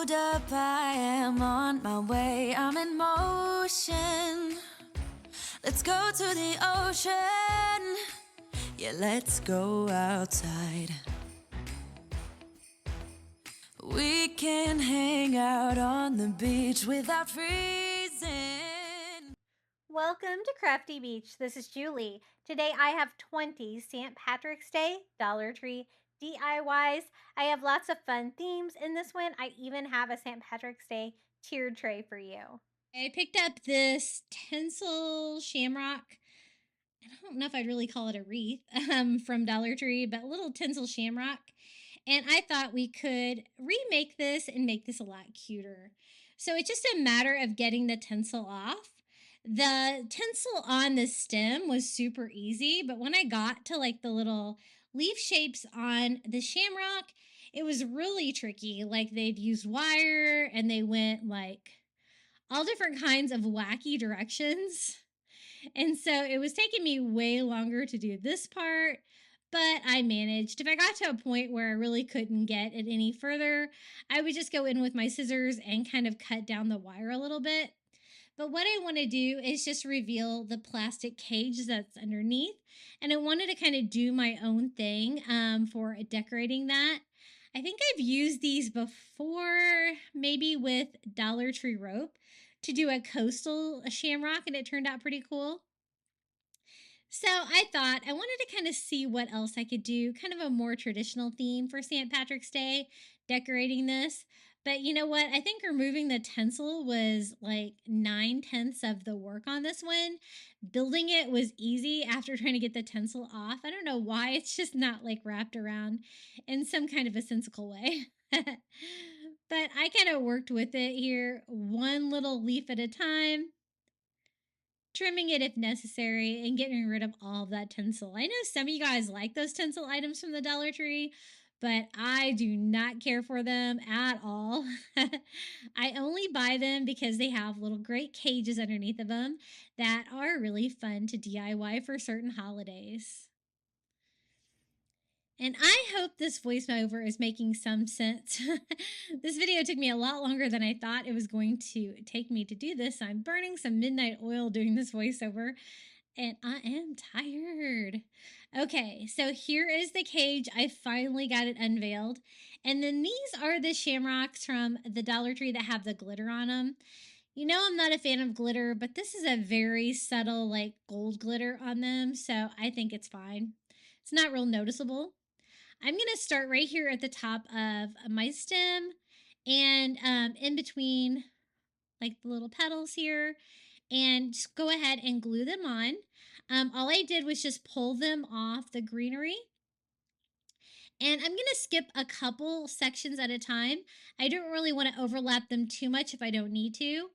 Hold up, I am on my way, I'm in motion. Let's go to the ocean. Yeah, let's go outside. We can hang out on the beach without freezing. Welcome to Crafty Beach. This is Julie. Today I have 20 St. Patrick's Day Dollar Tree DIYs. I have lots of fun themes in this one. I even have a St. Patrick's Day tiered tray for you. I picked up this tinsel shamrock. I don't know if I'd really call it a wreath from Dollar Tree, but a little tinsel shamrock. And I thought we could remake this and make this a lot cuter. So it's just a matter of getting the tinsel off. The tinsel on the stem was super easy, but when I got to like the little leaf shapes on the shamrock, it was really tricky. Like they'd used wire and they went like all different kinds of wacky directions. And so it was taking me way longer to do this part, but I managed. If I got to a point where I really couldn't get it any further, I would just go in with my scissors and kind of cut down the wire a little bit. But what I want to do is just reveal the plastic cage that's underneath. And I wanted to kind of do my own thing for decorating that. I think I've used these before, maybe with Dollar Tree rope, to do a coastal shamrock, and it turned out pretty cool. So I thought I wanted to kind of see what else I could do, kind of a more traditional theme for St. Patrick's Day, decorating this. But you know what? I think removing the tinsel was like 9/10 of the work on this one. Building it was easy after trying to get the tinsel off. I don't know why. It's just not like wrapped around in some kind of a sensical way. But I kind of worked with it here, one little leaf at a time, trimming it if necessary, and getting rid of all of that tinsel. I know some of you guys like those tinsel items from the Dollar Tree, but I do not care for them at all. I only buy them because they have little great cages underneath of them that are really fun to DIY for certain holidays. And I hope this voiceover is making some sense. This video took me a lot longer than I thought it was going to take me to do this. I'm burning some midnight oil doing this voiceover, and I am tired. Okay, so here is the cage. I finally got it unveiled. And then these are the shamrocks from the Dollar Tree that have the glitter on them. You know I'm not a fan of glitter, but this is a very subtle like gold glitter on them, so I think it's fine. It's not real noticeable. I'm going to start right here at the top of my stem and in between like the little petals here, and just go ahead and glue them on. All I did was just pull them off the greenery. And I'm going to skip a couple sections at a time. I don't really want to overlap them too much if I don't need to.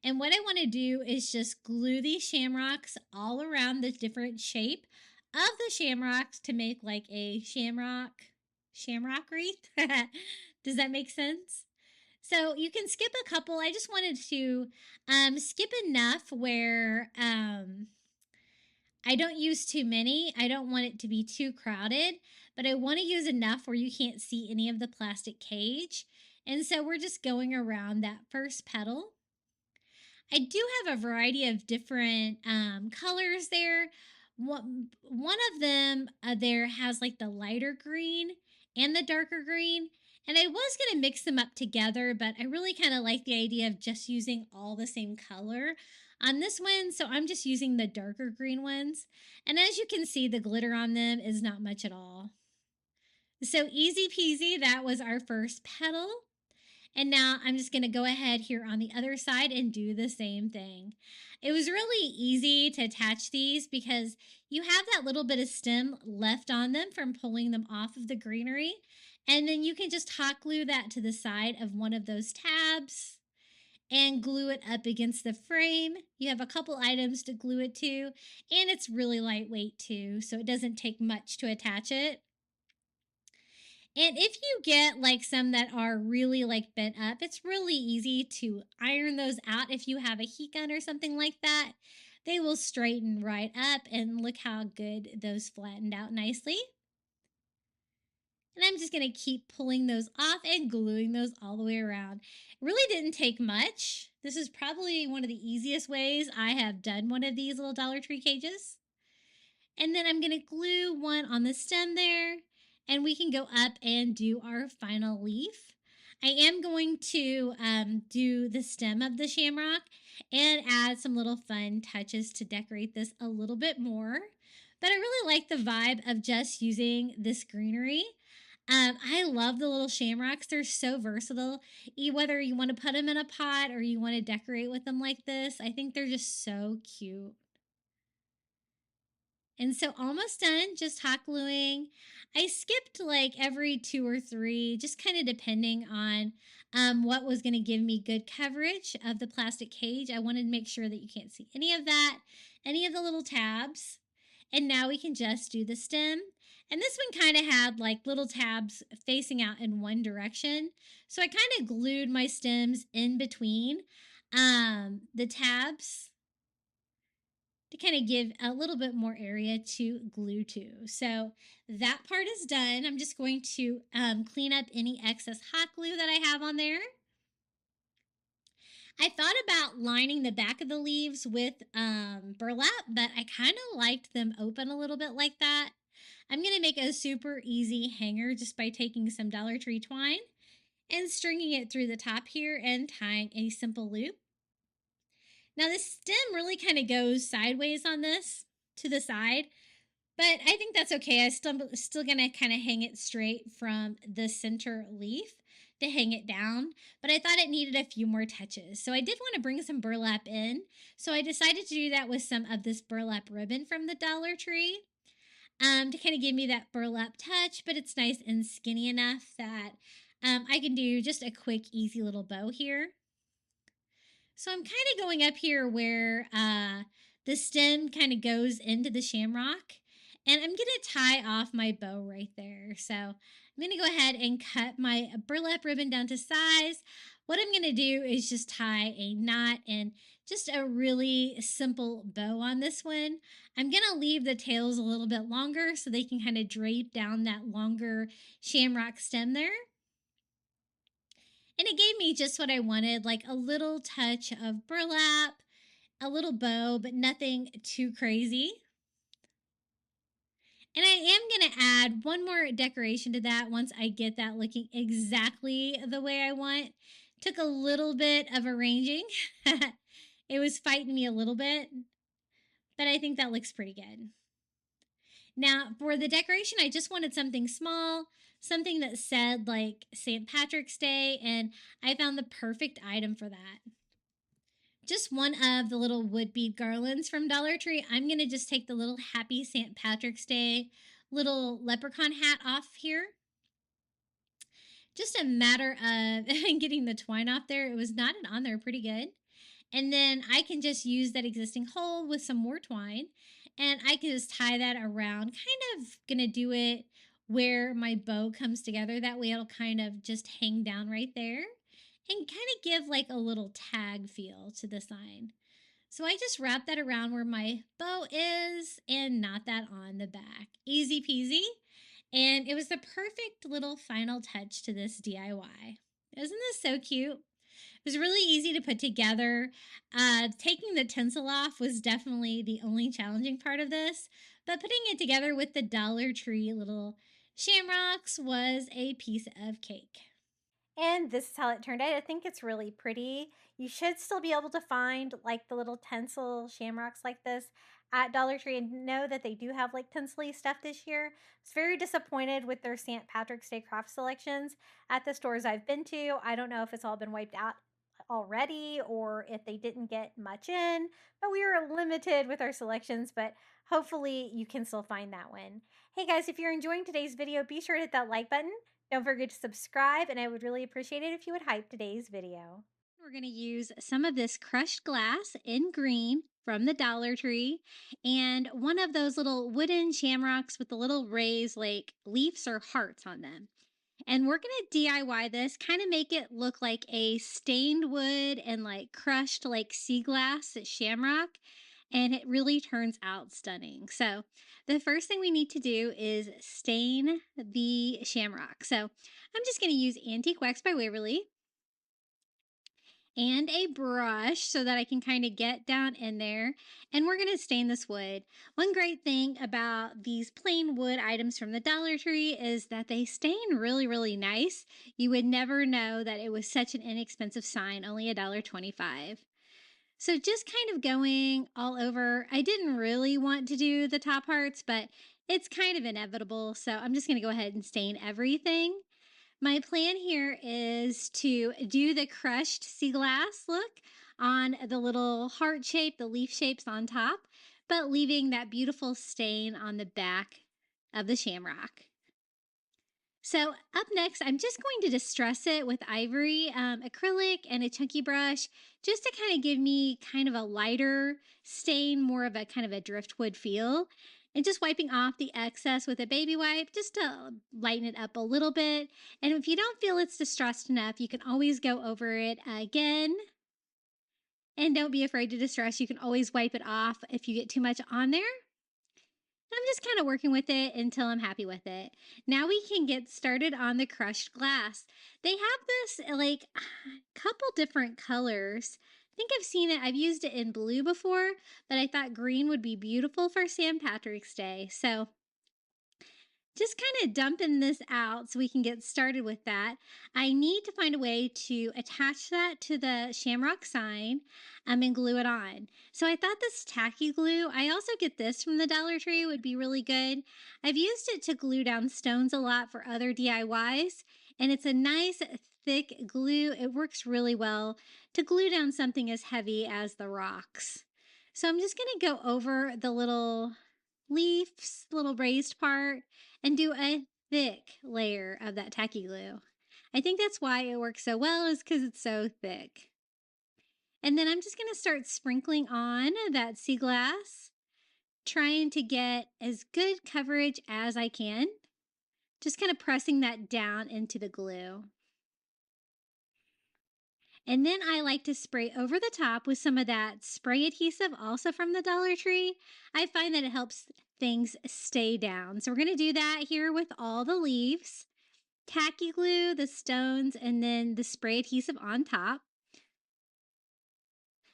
And what I want to do is just glue these shamrocks all around the different shape of the shamrocks to make like a shamrock wreath. Does that make sense? So you can skip a couple. I just wanted to skip enough where I don't use too many. I don't want it to be too crowded, but I want to use enough where you can't see any of the plastic cage. And so we're just going around that first petal. I do have a variety of different colors there. One of them there has like the lighter green and the darker green. And I was going to mix them up together, but I really kind of like the idea of just using all the same color on this one. So I'm just using the darker green ones. And as you can see, the glitter on them is not much at all. So easy peasy, that was our first petal. And now I'm just going to go ahead here on the other side and do the same thing. It was really easy to attach these because you have that little bit of stem left on them from pulling them off of the greenery. And then you can just hot glue that to the side of one of those tabs and glue it up against the frame. You have a couple items to glue it to, and it's really lightweight too, so it doesn't take much to attach it. And if you get like some that are really like bent up, it's really easy to iron those out. If you have a heat gun or something like that, they will straighten right up, and look how good those flattened out nicely. And I'm just going to keep pulling those off and gluing those all the way around. It really didn't take much. This is probably one of the easiest ways I have done one of these little Dollar Tree cages. And then I'm going to glue one on the stem there, and we can go up and do our final leaf. I am going to do the stem of the shamrock and add some little fun touches to decorate this a little bit more. But I really like the vibe of just using this greenery. I love the little shamrocks. They're so versatile. Whether you want to put them in a pot or you want to decorate with them like this, I think they're just so cute. And so almost done, just hot gluing. I skipped like every 2 or 3, just kind of depending on what was going to give me good coverage of the plastic cage. I wanted to make sure that you can't see any of that, any of the little tabs. And now we can just do the stem. And this one kind of had like little tabs facing out in one direction. So I kind of glued my stems in between the tabs to kind of give a little bit more area to glue to. So that part is done. I'm just going to clean up any excess hot glue that I have on there. I thought about lining the back of the leaves with burlap, but I kind of liked them open a little bit like that. I'm going to make a super easy hanger just by taking some Dollar Tree twine and stringing it through the top here and tying a simple loop. Now the stem really kind of goes sideways on this to the side, but I think that's okay. I'm still going to kind of hang it straight from the center leaf to hang it down, but I thought it needed a few more touches. So I did want to bring some burlap in, so I decided to do that with some of this burlap ribbon from the Dollar Tree to kind of give me that burlap touch, but it's nice and skinny enough that I can do just a quick, easy little bow here. So I'm kind of going up here where the stem kind of goes into the shamrock. And I'm going to tie off my bow right there. So I'm going to go ahead and cut my burlap ribbon down to size. What I'm going to do is just tie a knot and just a really simple bow on this one. I'm going to leave the tails a little bit longer so they can kind of drape down that longer shamrock stem there. And it gave me just what I wanted, like a little touch of burlap, a little bow, but nothing too crazy. And I am going to add one more decoration to that once I get that looking exactly the way I want. Took a little bit of arranging. It was fighting me a little bit, but I think that looks pretty good. Now, for the decoration, I just wanted something small, something that said like St. Patrick's Day, and I found the perfect item for that. Just one of the little wood bead garlands from Dollar Tree. I'm going to just take the little Happy St. Patrick's Day little leprechaun hat off here. Just a matter of getting the twine off there. It was knotted on there pretty good. And then I can just use that existing hole with some more twine, and I can just tie that around, kind of going to do it where my bow comes together. That way it'll kind of just hang down right there and kind of give like a little tag feel to the sign. So I just wrap that around where my bow is and knot that on the back. Easy peasy. And it was the perfect little final touch to this DIY. Isn't this so cute? It was really easy to put together. Taking the tinsel off was definitely the only challenging part of this, but putting it together with the Dollar Tree little shamrocks was a piece of cake. And this is how it turned out. I think it's really pretty. You should still be able to find like the little tinsel shamrocks like this at Dollar Tree, and know that they do have like tinsel-y stuff this year. I was very disappointed with their St. Patrick's Day craft selections at the stores I've been to. I don't know if it's all been wiped out already or if they didn't get much in, but we were limited with our selections, but hopefully you can still find that one. Hey guys, if you're enjoying today's video, be sure to hit that like button. Don't forget to subscribe, and I would really appreciate it if you would hype today's video. We're going to use some of this crushed glass in green from the Dollar Tree and one of those little wooden shamrocks with the little raised like leaves or hearts on them. And we're going to DIY this, kind of make it look like a stained wood and like crushed like sea glass shamrock. and it really turns out stunning. So the first thing we need to do is stain the shamrock. So I'm just going to use Antique Wax by Waverly and a brush so that I can kind of get down in there, and we're going to stain this wood. One great thing about these plain wood items from the Dollar Tree is that they stain really, really nice. You would never know that it was such an inexpensive sign, only $1.25. So just kind of going all over. I didn't really want to do the top parts, but it's kind of inevitable. So I'm just going to go ahead and stain everything. My plan here is to do the crushed sea glass look on the little heart shape, the leaf shapes on top, but leaving that beautiful stain on the back of the shamrock. So up next, I'm just going to distress it with ivory, acrylic, and a chunky brush, just to kind of give me kind of a lighter stain, more of a kind of a driftwood feel. And just wiping off the excess with a baby wipe just to lighten it up a little bit. And if you don't feel it's distressed enough, you can always go over it again. And don't be afraid to distress. You can always wipe it off if you get too much on there. I'm just kind of working with it until I'm happy with it. Now we can get started on the crushed glass. They have this like couple different colors. I think I've seen it. I've used it in blue before, but I thought green would be beautiful for St. Patrick's Day. So just kind of dumping this out so we can get started with that. I need to find a way to attach that to the Shamrock sign and glue it on. So I thought this tacky glue, I also get this from the Dollar Tree, would be really good. I've used it to glue down stones a lot for other DIYs, and it's a nice thick glue. It works really well to glue down something as heavy as the rocks. So I'm just going to go over the little leaves, little raised part, and do a thick layer of that tacky glue. I think that's why it works so well, is because it's so thick. And then I'm just going to start sprinkling on that sea glass, trying to get as good coverage as I can. Just kind of pressing that down into the glue. And then I like to spray over the top with some of that spray adhesive, also from the Dollar Tree. I find that it helps things stay down. So we're going to do that here with all the leaves. Tacky glue, the stones, and then the spray adhesive on top.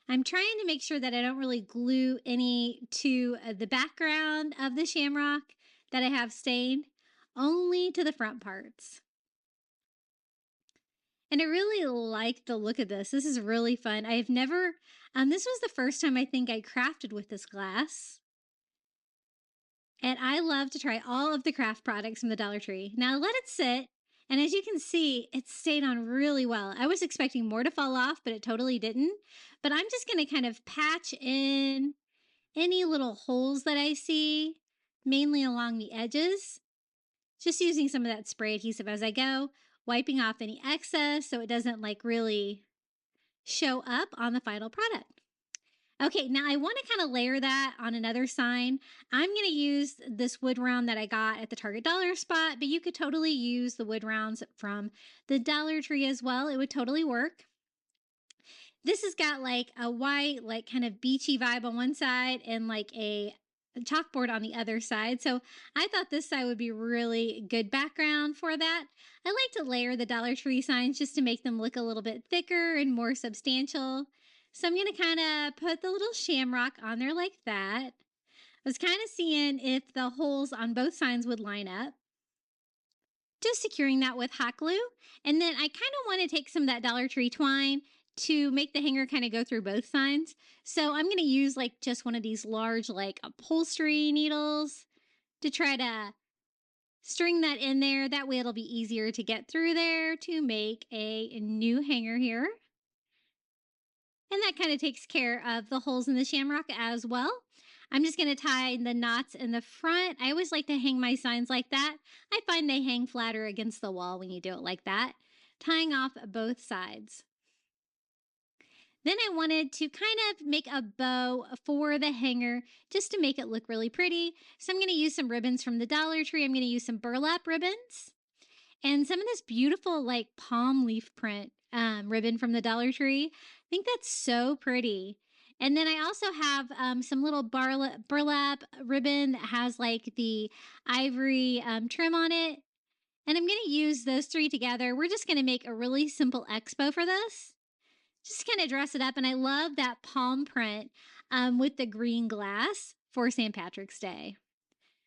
I'm trying to make sure that I don't really glue any to the background of the shamrock that I have stained, only to the front parts. And I really like the look of this. This is really fun. I have never, this was the first time I think I crafted with this glass. And I love to try all of the craft products from the Dollar Tree. Now let it sit. And as you can see, it stayed on really well. I was expecting more to fall off, but it totally didn't. But I'm just going to kind of patch in any little holes that I see, mainly along the edges. Just using some of that spray adhesive as I go, wiping off any excess so it doesn't like really show up on the final product. Okay, now I want to kind of layer that on another sign. I'm going to use this wood round that I got at the Target Dollar Spot, but you could totally use the wood rounds from the Dollar Tree as well. It would totally work. This has got like a white, like kind of beachy vibe on one side and like a chalkboard on the other side. So I thought this side would be really good background for that. I like to layer the Dollar Tree signs just to make them look a little bit thicker and more substantial. So I'm going to kind of put the little shamrock on there like that. I was kind of seeing if the holes on both signs would line up. Just securing that with hot glue. And then I kind of want to take some of that Dollar Tree twine to make the hanger kind of go through both signs. So I'm going to use like just one of these large like upholstery needles to try to string that in there. That way it'll be easier to get through there to make a new hanger here. And that kind of takes care of the holes in the shamrock as well. I'm just going to tie the knots in the front. I always like to hang my signs like that. I find they hang flatter against the wall when you do it like that. Tying off both sides. Then I wanted to kind of make a bow for the hanger just to make it look really pretty. So I'm going to use some ribbons from the Dollar Tree. I'm going to use some burlap ribbons and some of this beautiful like palm leaf print ribbon from the Dollar Tree. I think that's so pretty. And then I also have some little burlap ribbon that has like the ivory trim on it. And I'm going to use those three together. We're just going to make a really simple expo for this. Just kind of dress it up. And I love that palm print with the green glass for St. Patrick's Day.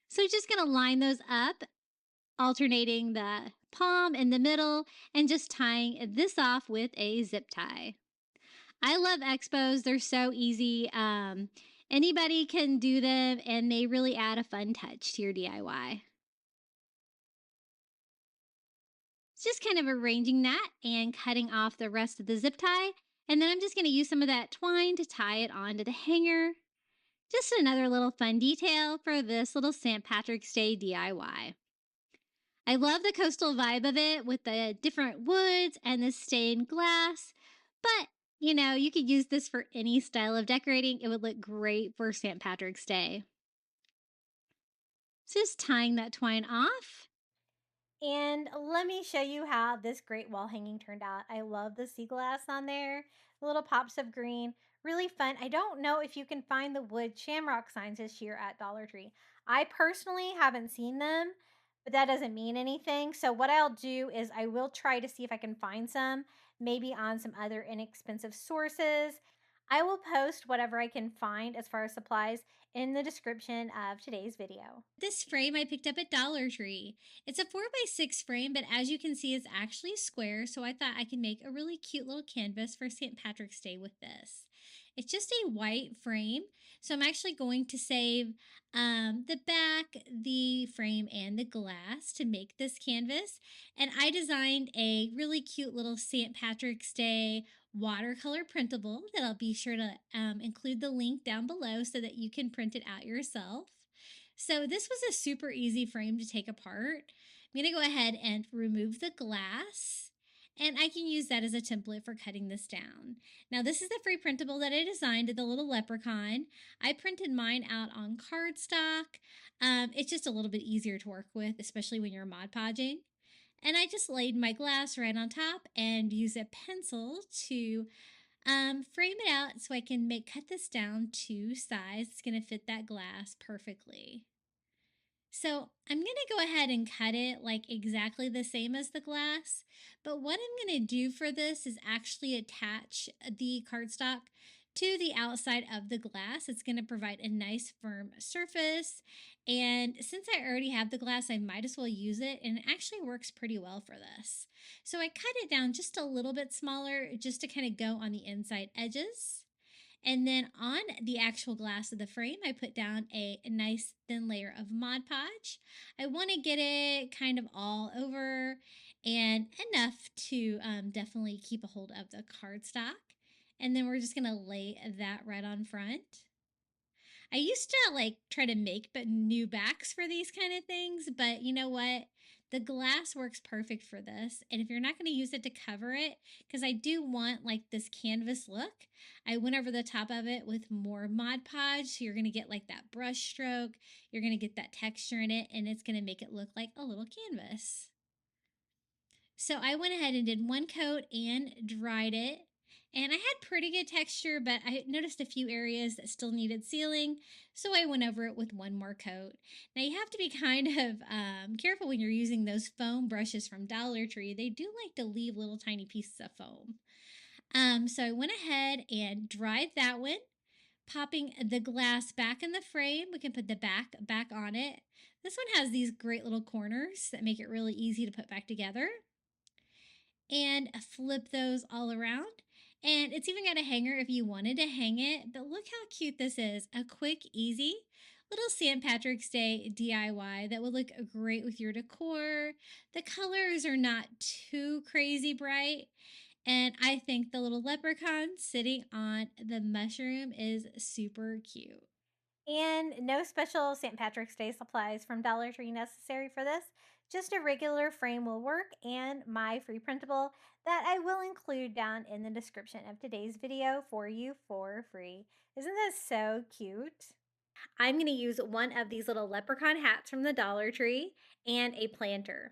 So just going to line those up, alternating the palm in the middle and just tying this off with a zip tie. I love expos. They're so easy. Anybody can do them, and they really add a fun touch to your DIY. Just kind of arranging that and cutting off the rest of the zip tie. And then I'm just going to use some of that twine to tie it onto the hanger. Just another little fun detail for this little St. Patrick's Day DIY. I love the coastal vibe of it with the different woods and the stained glass, but you know, you could use this for any style of decorating. It would look great for St. Patrick's Day. Just tying that twine off. And let me show you how this great wall hanging turned out. I love the sea glass on there, the little pops of green, really fun. I don't know if you can find the wood shamrock signs this year at Dollar Tree. I personally haven't seen them, but that doesn't mean anything. So what I'll do is I will try to see if I can find some, maybe on some other inexpensive sources. I will post whatever I can find as far as supplies in the description of today's video. This frame I picked up at Dollar Tree. It's a 4x6 frame, but as you can see, it's actually square, so I thought I could make a really cute little canvas for St. Patrick's Day with this. It's just a white frame, so I'm actually going to save the back, the frame, and the glass to make this canvas. And I designed a really cute little St. Patrick's Day watercolor printable that I'll be sure to include the link down below so that you can print it out yourself. So this was a super easy frame to take apart. I'm going to go ahead and remove the glass, and I can use that as a template for cutting this down. Now this is the free printable that I designed, the little leprechaun. I printed mine out on cardstock. It's just a little bit easier to work with, especially when you're Mod Podging. And I just laid my glass right on top and use a pencil to frame it out so I can cut this down to size. It's going to fit that glass perfectly. So I'm going to go ahead and cut it like exactly the same as the glass. But what I'm going to do for this is actually attach the cardstock to the outside of the glass. It's going to provide a nice firm surface. And since I already have the glass, I might as well use it. And it actually works pretty well for this. So I cut it down just a little bit smaller just to kind of go on the inside edges. And then on the actual glass of the frame, I put down a nice thin layer of Mod Podge. I want to get it kind of all over and enough to definitely keep a hold of the cardstock. And then we're just going to lay that right on front. I used to try to make new backs for these kind of things, but you know what? The glass works perfect for this. And if you're not going to use it to cover it, because I do want this canvas look, I went over the top of it with more Mod Podge. So you're going to get that brush stroke. You're going to get that texture in it, and it's going to make it look like a little canvas. So I went ahead and did one coat and dried it. And I had pretty good texture, but I noticed a few areas that still needed sealing, so I went over it with one more coat. Now you have to be kind of careful when you're using those foam brushes from Dollar Tree. They do like to leave little tiny pieces of foam. So I went ahead and dried that one, popping the glass back in the frame. We can put the back on it. This one has these great little corners that make it really easy to put back together. And flip those all around. And it's even got a hanger if you wanted to hang it. But look how cute this is. A quick, easy little St. Patrick's Day DIY that will look great with your decor. The colors are not too crazy bright. And I think the little leprechaun sitting on the mushroom is super cute. And no special St. Patrick's Day supplies from Dollar Tree necessary for this. Just a regular frame will work and my free printable that I will include down in the description of today's video for you for free. Isn't this so cute? I'm going to use one of these little leprechaun hats from the Dollar Tree and a planter.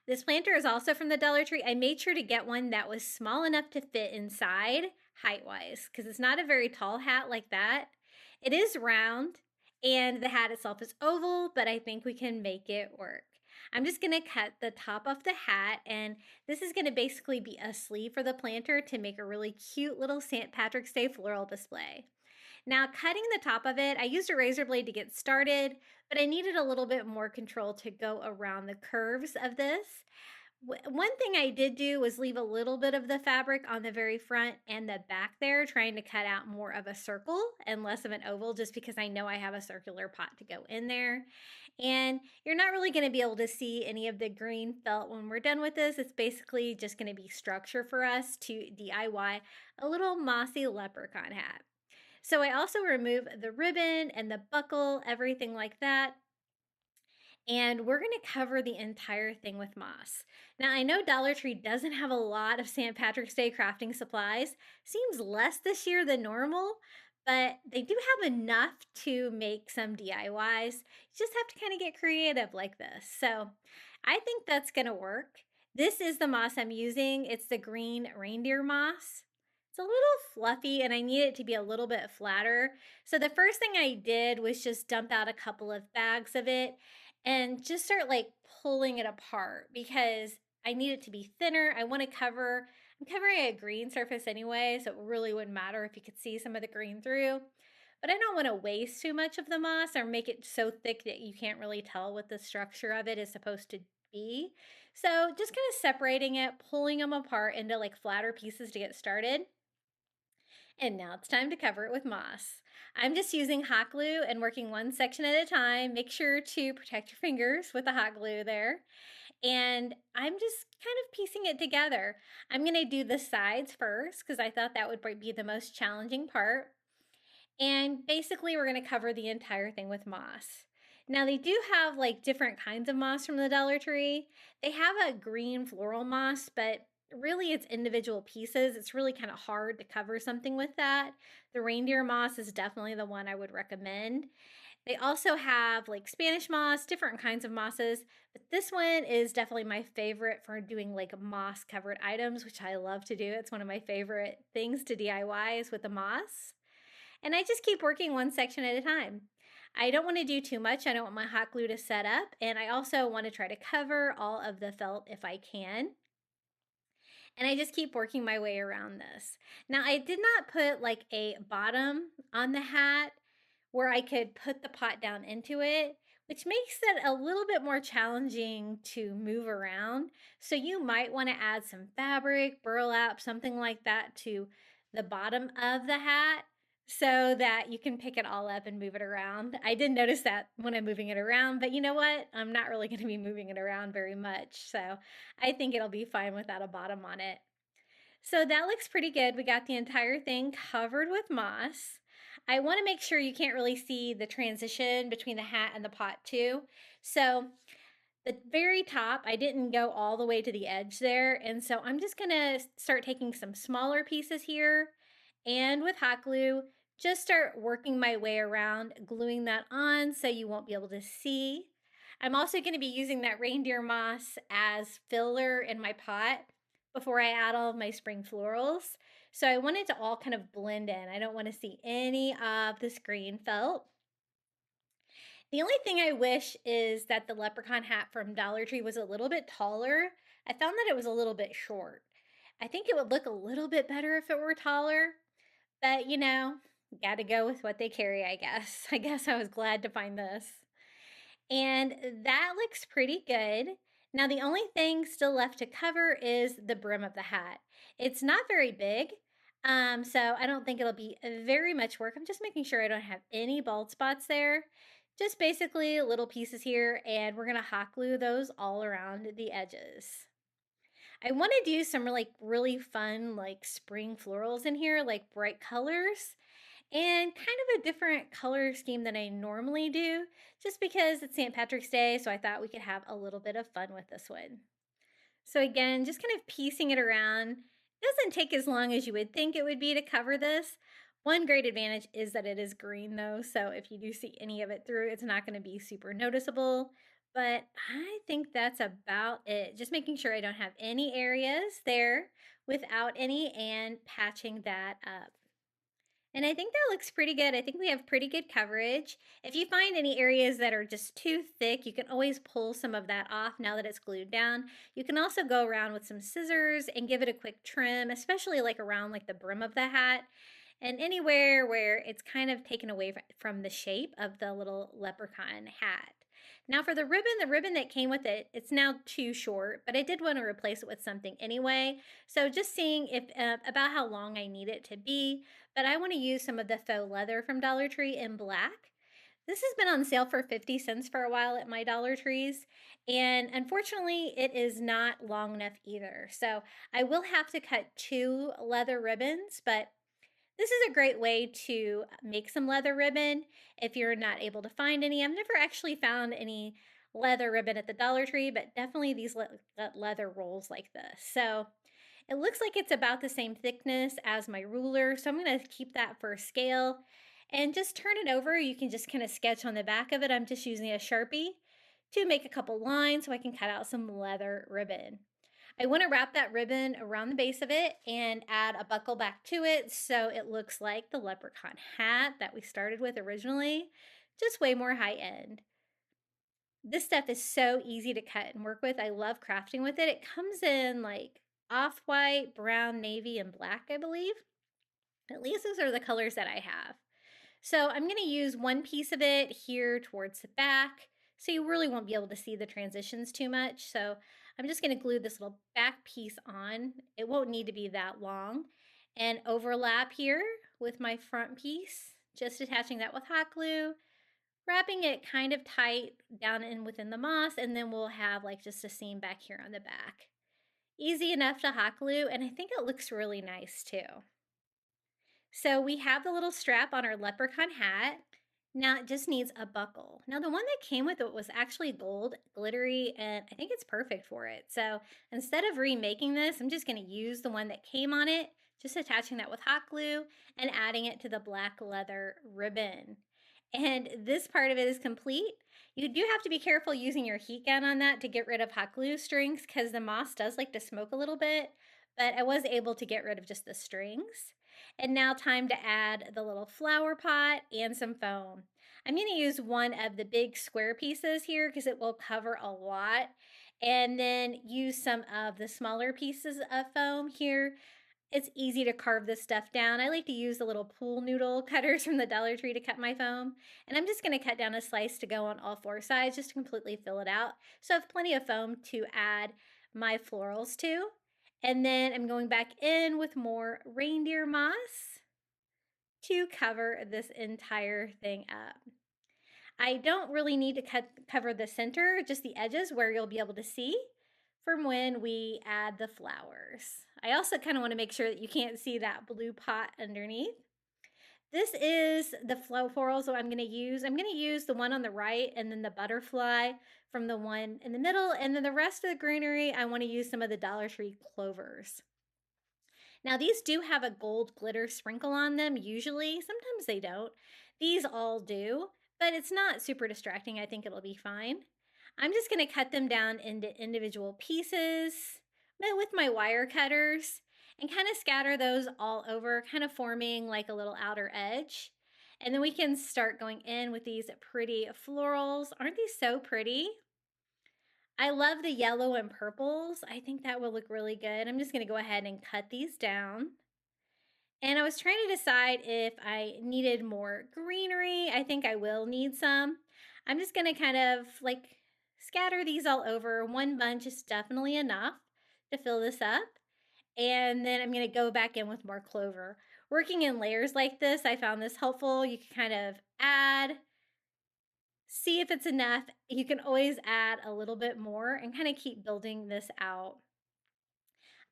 This planter is also from the Dollar Tree. I made sure to get one that was small enough to fit inside height-wise, because it's not a very tall hat like that. It is round, and the hat itself is oval, but I think we can make it work. I'm just going to cut the top off the hat, and this is going to basically be a sleeve for the planter to make a really cute little St. Patrick's Day floral display. Now, cutting the top of it, I used a razor blade to get started, but I needed a little bit more control to go around the curves of this. One thing I did do was leave a little bit of the fabric on the very front and the back there, trying to cut out more of a circle and less of an oval, just because I know I have a circular pot to go in there. And you're not really going to be able to see any of the green felt when we're done with this. It's basically just going to be structure for us to DIY a little mossy leprechaun hat. So I also remove the ribbon and the buckle, everything like that. And we're going to cover the entire thing with moss. Now, I know Dollar Tree doesn't have a lot of St. Patrick's Day crafting supplies. Seems less this year than normal, but they do have enough to make some DIYs. You just have to kind of get creative like this. So I think that's going to work. This is the moss I'm using. It's the green reindeer moss. It's a little fluffy and I need it to be a little bit flatter. So the first thing I did was just dump out a couple of bags of it and just start like pulling it apart because I need it to be thinner. I'm covering a green surface anyway, so it really wouldn't matter if you could see some of the green through. But I don't want to waste too much of the moss or make it so thick that you can't really tell what the structure of it is supposed to be. So just kind of separating it, pulling them apart into like flatter pieces to get started. And now it's time to cover it with moss. I'm just using hot glue and working one section at a time. Make sure to protect your fingers with the hot glue there. And I'm just kind of piecing it together. I'm going to do the sides first because I thought that would be the most challenging part. And basically we're going to cover the entire thing with moss. Now they do have like different kinds of moss from the Dollar Tree. They have a green floral moss, but really it's individual pieces. It's really kind of hard to cover something with that. The reindeer moss is definitely the one I would recommend. They also have like Spanish moss, different kinds of mosses, but this one is definitely my favorite for doing like moss covered items, which I love to do. It's one of my favorite things to DIY is with the moss. And I just keep working one section at a time. I don't want to do too much. I don't want my hot glue to set up. And I also want to try to cover all of the felt if I can. And I just keep working my way around this. Now, I did not put like a bottom on the hat where I could put the pot down into it, which makes it a little bit more challenging to move around. So you might want to add some fabric, burlap, something like that to the bottom of the hat so that you can pick it all up and move it around. I did notice that when I'm moving it around, but you know what? I'm not really going to be moving it around very much. So I think it'll be fine without a bottom on it. So that looks pretty good. We got the entire thing covered with moss. I want to make sure you can't really see the transition between the hat and the pot too. So the very top, I didn't go all the way to the edge there. And so I'm just going to start taking some smaller pieces here and with hot glue, just start working my way around, gluing that on so you won't be able to see. I'm also going to be using that reindeer moss as filler in my pot before I add all of my spring florals. So I want it to all kind of blend in. I don't want to see any of this green felt. The only thing I wish is that the leprechaun hat from Dollar Tree was a little bit taller. I found that it was a little bit short. I think it would look a little bit better if it were taller, but you know, gotta go with what they carry, I guess. I guess I was glad to find this. And that looks pretty good. Now the only thing still left to cover is the brim of the hat. It's not very big, so I don't think it'll be very much work. I'm just making sure I don't have any bald spots there. Just basically little pieces here, and we're gonna hot glue those all around the edges. I want to do some really fun like spring florals in here, like bright colors and kind of a different color scheme than I normally do, just because it's St. Patrick's Day, so I thought we could have a little bit of fun with this one. So again, just kind of piecing it around. It doesn't take as long as you would think it would be to cover this. One great advantage is that it is green though, so if you do see any of it through, it's not going to be super noticeable. But I think that's about it. Just making sure I don't have any areas there without any and patching that up. And I think that looks pretty good. I think we have pretty good coverage. If you find any areas that are just too thick, you can always pull some of that off now that it's glued down. You can also go around with some scissors and give it a quick trim, especially like around like the brim of the hat and anywhere where it's kind of taken away from the shape of the little leprechaun hat. Now for the ribbon that came with it, it's now too short, but I did want to replace it with something anyway. So just seeing if about how long I need it to be, but I want to use some of the faux leather from Dollar Tree in black. This has been on sale for 50 cents for a while at my Dollar Trees, and unfortunately, it is not long enough either. So I will have to cut 2 leather ribbons, but this is a great way to make some leather ribbon if you're not able to find any. I've never actually found any leather ribbon at the Dollar Tree, but definitely these leather rolls like this. So it looks like it's about the same thickness as my ruler, so I'm going to keep that for scale and just turn it over. You can just kind of sketch on the back of it. I'm just using a Sharpie to make a couple lines so I can cut out some leather ribbon. I want to wrap that ribbon around the base of it and add a buckle back to it so it looks like the leprechaun hat that we started with originally, just way more high end. This stuff is so easy to cut and work with. I love crafting with it. It comes in like off-white, brown, navy, and black, I believe. At least those are the colors that I have. So I'm going to use one piece of it here towards the back, so you really won't be able to see the transitions too much. So I'm just going to glue this little back piece on. It won't need to be that long. And overlap here with my front piece, just attaching that with hot glue, wrapping it kind of tight down in within the moss, and then we'll have like just a seam back here on the back. Easy enough to hot glue, and I think it looks really nice too. So we have the little strap on our leprechaun hat. Now it just needs a buckle. Now the one that came with it was actually gold, glittery, and I think it's perfect for it. So instead of remaking this, I'm just going to use the one that came on it, just attaching that with hot glue and adding it to the black leather ribbon. And this part of it is complete. You do have to be careful using your heat gun on that to get rid of hot glue strings because the moss does like to smoke a little bit, but I was able to get rid of just the strings. And now time to add the little flower pot and some foam. I'm going to use one of the big square pieces here because it will cover a lot. And then use some of the smaller pieces of foam here. It's easy to carve this stuff down. I like to use the little pool noodle cutters from the Dollar Tree to cut my foam. And I'm just going to cut down a slice to go on all 4 sides just to completely fill it out. So I have plenty of foam to add my florals to. And then I'm going back in with more reindeer moss to cover this entire thing up. I don't really need to cover the center, just the edges where you'll be able to see from when we add the flowers. I also kind of want to make sure that you can't see that blue pot underneath. This is the florals that I'm going to use. I'm going to use the one on the right and then the butterfly from the one in the middle. And then the rest of the greenery, I want to use some of the Dollar Tree clovers. Now these do have a gold glitter sprinkle on them usually. Sometimes they don't. These all do, but it's not super distracting. I think it'll be fine. I'm just going to cut them down into individual pieces with my wire cutters and kind of scatter those all over, kind of forming like a little outer edge. And then we can start going in with these pretty florals. Aren't these so pretty? I love the yellow and purples. I think that will look really good. I'm just going to go ahead and cut these down. And I was trying to decide if I needed more greenery. I think I will need some. I'm just going to kind of like scatter these all over. One bunch is definitely enough to fill this up. And then I'm going to go back in with more clover. Working in layers like this, I found this helpful. You can kind of add, see if it's enough. You can always add a little bit more and kind of keep building this out.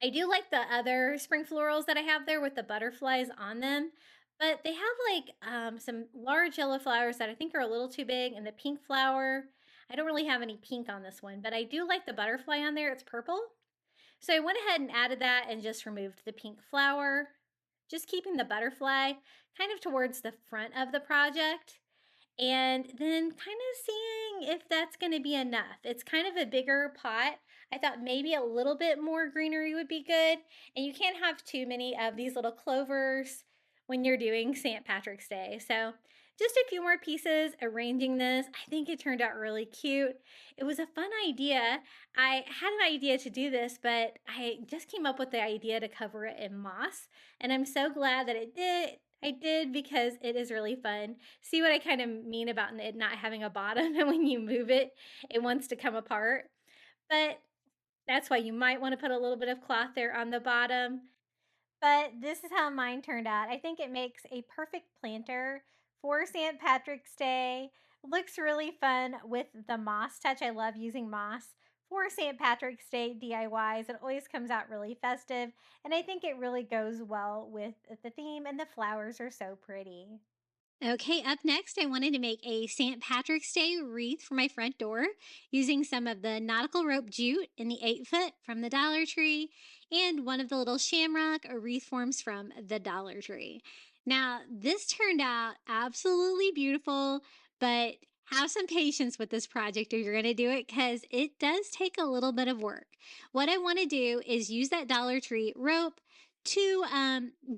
I do like the other spring florals that I have there with the butterflies on them, but they have like some large yellow flowers that I think are a little too big, and the pink flower. I don't really have any pink on this one, but I do like the butterfly on there. It's purple. So I went ahead and added that and just removed the pink flower, just keeping the butterfly kind of towards the front of the project. and then kind of seeing if that's going to be enough. It's kind of a bigger pot. I thought maybe a little bit more greenery would be good. And you can't have too many of these little clovers when you're doing St. Patrick's Day. So just a few more pieces arranging this. I think it turned out really cute. It was a fun idea. I had an idea to do this, but I just came up with the idea to cover it in moss. And I'm so glad that I did because it is really fun. See what I kind of mean about it not having a bottom, and when you move it, it wants to come apart. But that's why you might want to put a little bit of cloth there on the bottom. But this is how mine turned out. I think it makes a perfect planter for St. Patrick's Day. Looks really fun with the moss touch. I love using moss for St. Patrick's Day DIYs. It always comes out really festive, and I think it really goes well with the theme, and the flowers are so pretty. Okay, up next, I wanted to make a St. Patrick's Day wreath for my front door using some of the nautical rope jute in the 8 foot from the Dollar Tree and one of the little shamrock or wreath forms from the Dollar Tree. Now, this turned out absolutely beautiful, but have some patience with this project if you're going to do it because it does take a little bit of work. What I want to do is use that Dollar Tree rope to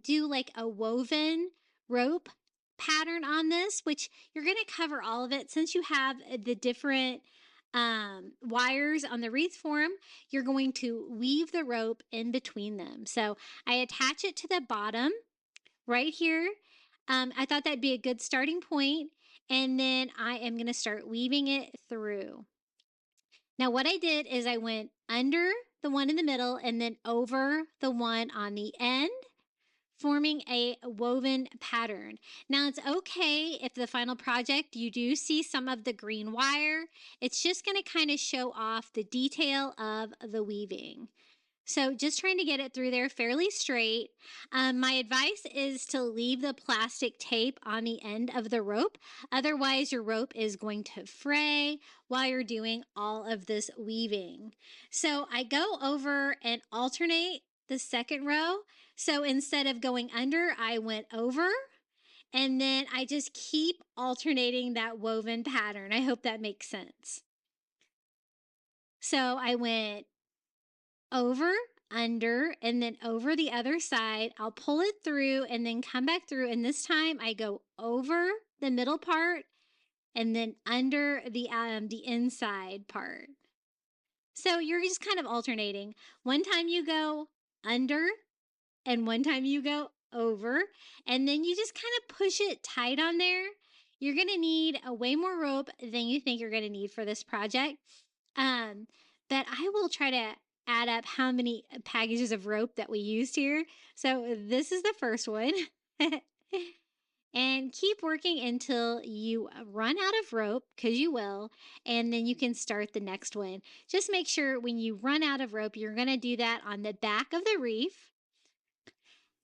do like a woven rope pattern on this, which you're going to cover all of it since you have the different wires on the wreath form. You're going to weave the rope in between them. So I attach it to the bottom right here. I thought that'd be a good starting point, and then I am going to start weaving it through. Now what I did is I went under the one in the middle and then over the one on the end, forming a woven pattern. Now it's okay if the final project you do see some of the green wire. It's just going to kind of show off the detail of the weaving. So just trying to get it through there fairly straight. My advice is to leave the plastic tape on the end of the rope. Otherwise, your rope is going to fray while you're doing all of this weaving. So I go over and alternate the second row. So instead of going under, I went over. And then I just keep alternating that woven pattern. I hope that makes sense. So I went over, under, and then over the other side. I'll pull it through and then come back through. And this time I go over the middle part and then under the inside part. So you're just kind of alternating. One time you go under and one time you go over, and then you just kind of push it tight on there. You're going to need a way more rope than you think you're going to need for this project. But I will try to add up how many packages of rope that we used here. So this is the first one. And keep working until you run out of rope, because you will, and then you can start the next one. Just make sure when you run out of rope, you're going to do that on the back of the wreath.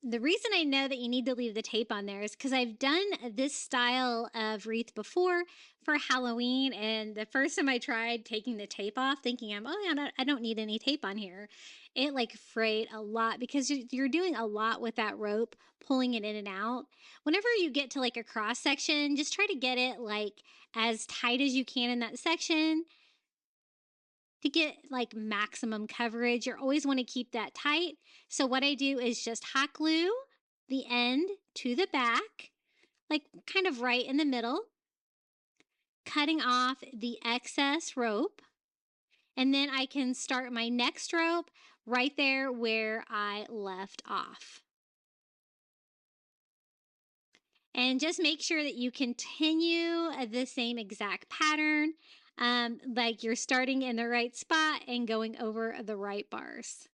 The reason I know that you need to leave the tape on there is because I've done this style of wreath before for Halloween, and the first time I tried taking the tape off, thinking I don't need any tape on here, it like frayed a lot because you're doing a lot with that rope, pulling it in and out. Whenever you get to like a cross section, just try to get it like as tight as you can in that section to get like maximum coverage. You always want to keep that tight. So what I do is just hot glue the end to the back, like kind of right in the middle, cutting off the excess rope. And then I can start my next rope right there where I left off. And just make sure that you continue the same exact pattern, like you're starting in the right spot and going over the right bars.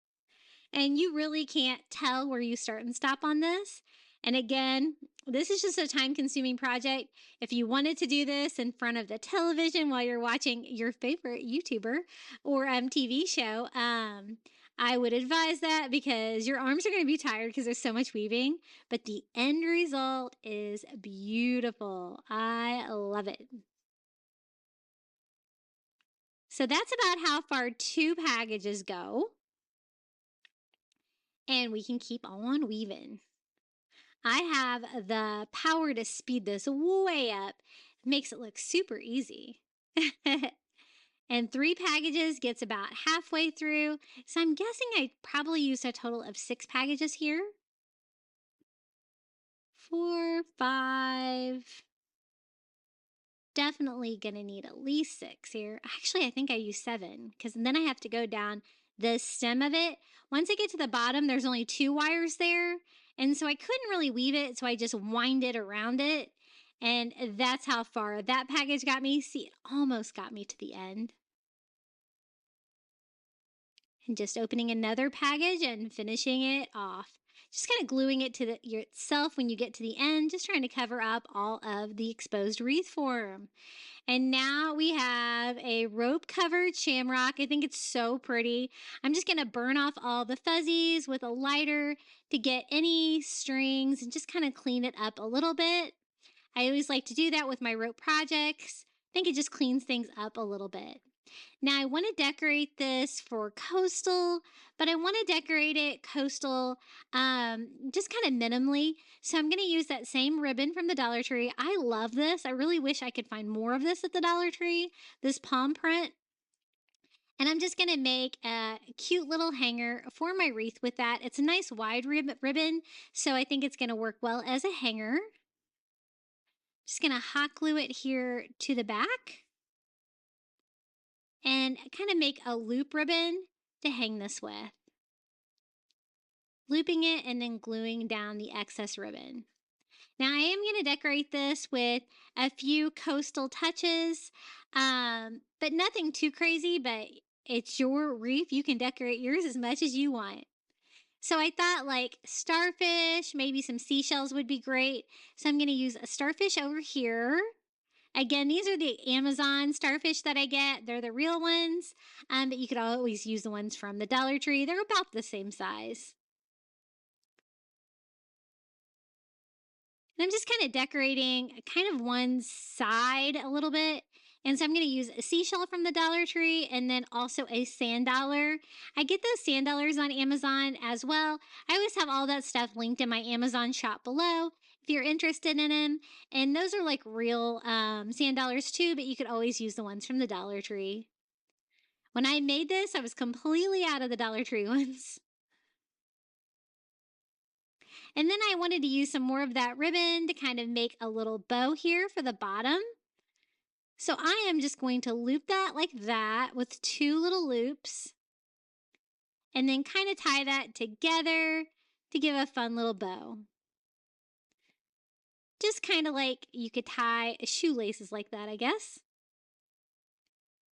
And you really can't tell where you start and stop on this. And again, this is just a time-consuming project. If you wanted to do this in front of the television while you're watching your favorite YouTuber or TV show, I would advise that because your arms are going to be tired because there's so much weaving. But the end result is beautiful. I love it. So that's about how far 2 packages go. And we can keep on weaving. I have the power to speed this way up. makes it look super easy. And 3 packages gets about halfway through. So I'm guessing I probably used a total of 6 packages here. 4, 5. Definitely gonna need at least 6 here. Actually, I think I used 7 because then I have to go down the stem of it. Once I get to the bottom, there's only 2 wires there. And so I couldn't really weave it, so I just wind it around it. And that's how far that package got me. See, it almost got me to the end. And just opening another package and finishing it off. Just kind of gluing it to yourself when you get to the end, just trying to cover up all of the exposed wreath form. And now we have a rope covered shamrock. I think it's so pretty. I'm just going to burn off all the fuzzies with a lighter to get any strings and just kind of clean it up a little bit. I always like to do that with my rope projects. I think it just cleans things up a little bit. Now I want to decorate this for coastal, but I want to decorate it coastal just kind of minimally. So I'm going to use that same ribbon from the Dollar Tree. I love this. I really wish I could find more of this at the Dollar Tree, this palm print. And I'm just going to make a cute little hanger for my wreath with that. It's a nice wide ribbon, so I think it's going to work well as a hanger. Just going to hot glue it here to the back and kind of make a loop ribbon to hang this with. Looping it and then gluing down the excess ribbon. Now I am going to decorate this with a few coastal touches, but nothing too crazy, but it's your wreath. You can decorate yours as much as you want. So I thought like starfish, maybe some seashells would be great. So I'm going to use a starfish over here. Again, these are the Amazon starfish that I get. They're the real ones, but you could always use the ones from the Dollar Tree. They're about the same size. And I'm just kind of decorating kind of one side a little bit. And so I'm going to use a seashell from the Dollar Tree and then also a sand dollar. I get those sand dollars on Amazon as well. I always have all that stuff linked in my Amazon shop below if you're interested in them. And those are like real sand dollars too, but you could always use the ones from the Dollar Tree. When I made this, I was completely out of the Dollar Tree ones. And then I wanted to use some more of that ribbon to kind of make a little bow here for the bottom. So I am just going to loop that like that with 2 little loops. And then kind of tie that together to give a fun little bow. Just kind of like you could tie shoelaces like that, I guess.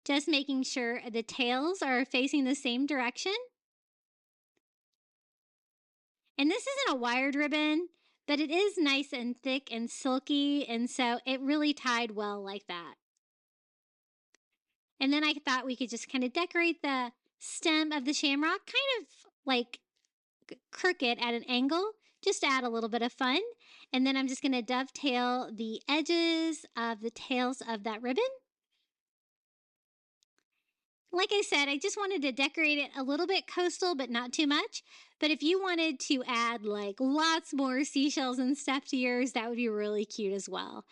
Just making sure the tails are facing the same direction. And this isn't a wired ribbon, but it is nice and thick and silky, and so it really tied well like that. And then I thought we could just kind of decorate the stem of the shamrock, kind of like crooked at an angle, just to add a little bit of fun. And then I'm just going to dovetail the edges of the tails of that ribbon. Like I said, I just wanted to decorate it a little bit coastal, but not too much. But if you wanted to add like lots more seashells and stuff to yours, that would be really cute as well.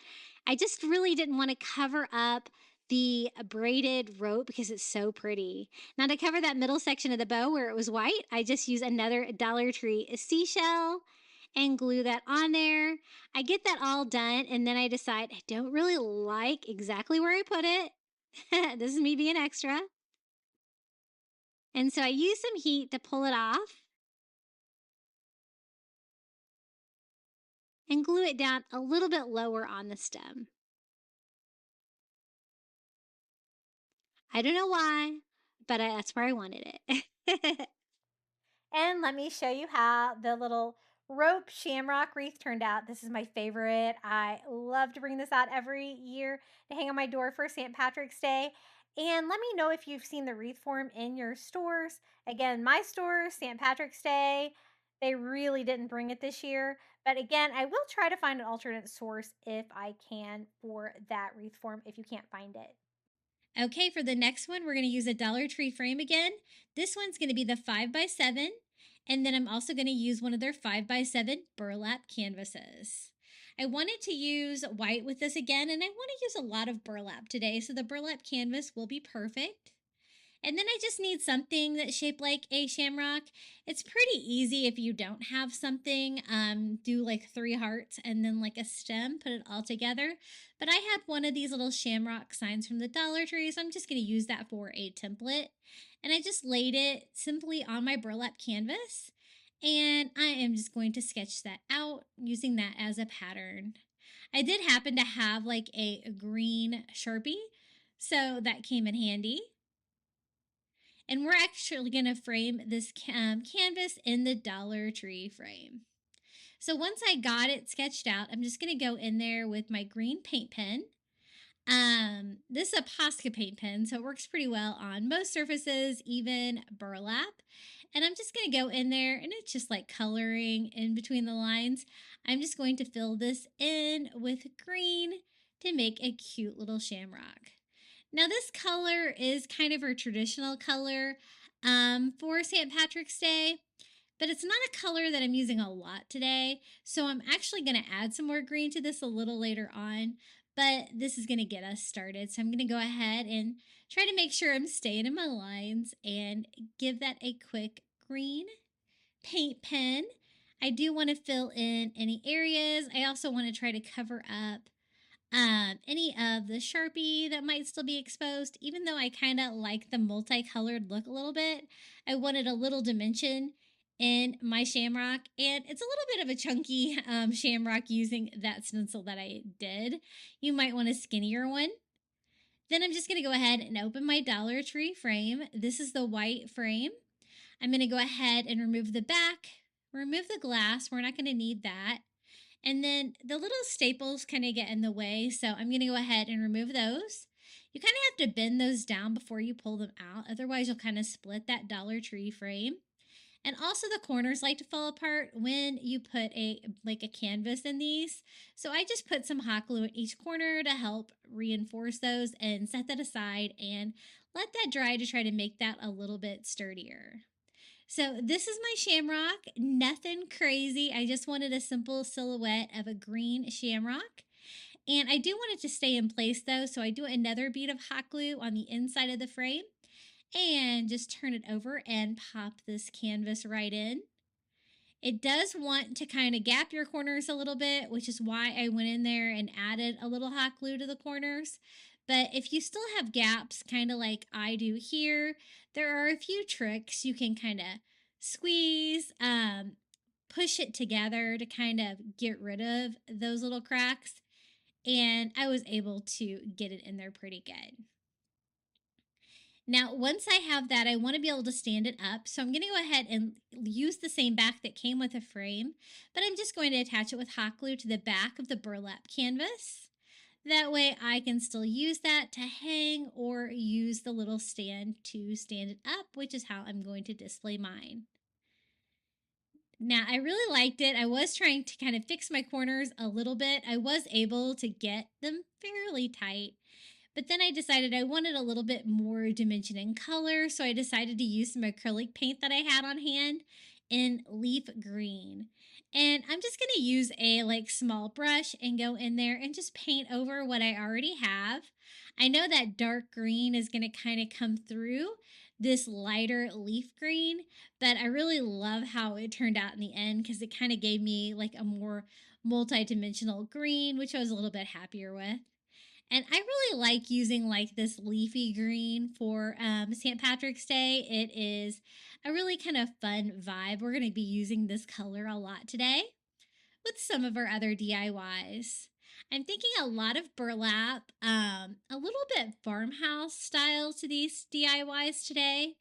I just really didn't want to cover up the braided rope because it's so pretty. Now to cover that middle section of the bow where it was white, I just use another Dollar Tree seashell and glue that on there. I get that all done and then I decide I don't really like exactly where I put it. This is me being extra. And so I use some heat to pull it off and glue it down a little bit lower on the stem. I don't know why, but that's where I wanted it. And let me show you how the little rope shamrock wreath turned out. This is my favorite. I love to bring this out every year to hang on my door for St. Patrick's Day. And let me know if you've seen the wreath form in your stores. Again, my store, St. Patrick's Day, they really didn't bring it this year. But again, I will try to find an alternate source if I can for that wreath form if you can't find it. Okay, for the next one, we're going to use a Dollar Tree frame again. This one's going to be the 5x7, and then I'm also going to use one of their 5x7 burlap canvases. I wanted to use white with this again, and I want to use a lot of burlap today, so the burlap canvas will be perfect. And then I just need something that's shaped like a shamrock. It's pretty easy if you don't have something. Do like 3 hearts and then like a stem, put it all together. But I had one of these little shamrock signs from the Dollar Tree, so I'm just going to use that for a template. And I just laid it simply on my burlap canvas. And I am just going to sketch that out using that as a pattern. I did happen to have like a green Sharpie, so that came in handy. And we're actually going to frame this canvas in the Dollar Tree frame. So once I got it sketched out, I'm just going to go in there with my green paint pen. This is a Posca paint pen, so it works pretty well on most surfaces, even burlap. And I'm just going to go in there, and it's just like coloring in between the lines. I'm just going to fill this in with green to make a cute little shamrock. Now this color is kind of a traditional color for St. Patrick's Day, but it's not a color that I'm using a lot today. So I'm actually going to add some more green to this a little later on, but this is going to get us started. So I'm going to go ahead and try to make sure I'm staying in my lines and give that a quick green paint pen. I do want to fill in any areas. I also want to try to cover up any of the Sharpie that might still be exposed. Even though I kind of like the multicolored look a little bit, I wanted a little dimension in my shamrock, and it's a little bit of a chunky shamrock using that stencil that I did. You might want a skinnier one. Then I'm just going to go ahead and open my Dollar Tree frame. This is the white frame. I'm going to go ahead and remove the back, remove the glass. We're not going to need that. And then the little staples kind of get in the way, so I'm going to go ahead and remove those. You kind of have to bend those down before you pull them out, otherwise you'll kind of split that Dollar Tree frame. And also the corners like to fall apart when you put a canvas in these. So I just put some hot glue in each corner to help reinforce those and set that aside and let that dry to try to make that a little bit sturdier. So this is my shamrock, nothing crazy. I just wanted a simple silhouette of a green shamrock. And I do want it to stay in place though, so I do another bead of hot glue on the inside of the frame and just turn it over and pop this canvas right in. It does want to kind of gap your corners a little bit, which is why I went in there and added a little hot glue to the corners. But if you still have gaps, kind of like I do here, there are a few tricks you can kind of squeeze, push it together to kind of get rid of those little cracks. And I was able to get it in there pretty good. Now, once I have that, I want to be able to stand it up. So I'm going to go ahead and use the same back that came with the frame, but I'm just going to attach it with hot glue to the back of the burlap canvas. That way I can still use that to hang or use the little stand to stand it up, which is how I'm going to display mine. Now, I really liked it. I was trying to kind of fix my corners a little bit. I was able to get them fairly tight, but then I decided I wanted a little bit more dimension and color, so I decided to use some acrylic paint that I had on hand in leaf green. And I'm just going to use a small brush and go in there and just paint over what I already have. I know that dark green is going to kind of come through this lighter leaf green, but I really love how it turned out in the end because it kind of gave me a more multi-dimensional green, which I was a little bit happier with. And I really like using this leafy green for St. Patrick's Day. It is a really kind of fun vibe. We're going to be using this color a lot today with some of our other DIYs. I'm thinking a lot of burlap, a little bit farmhouse style to these DIYs today.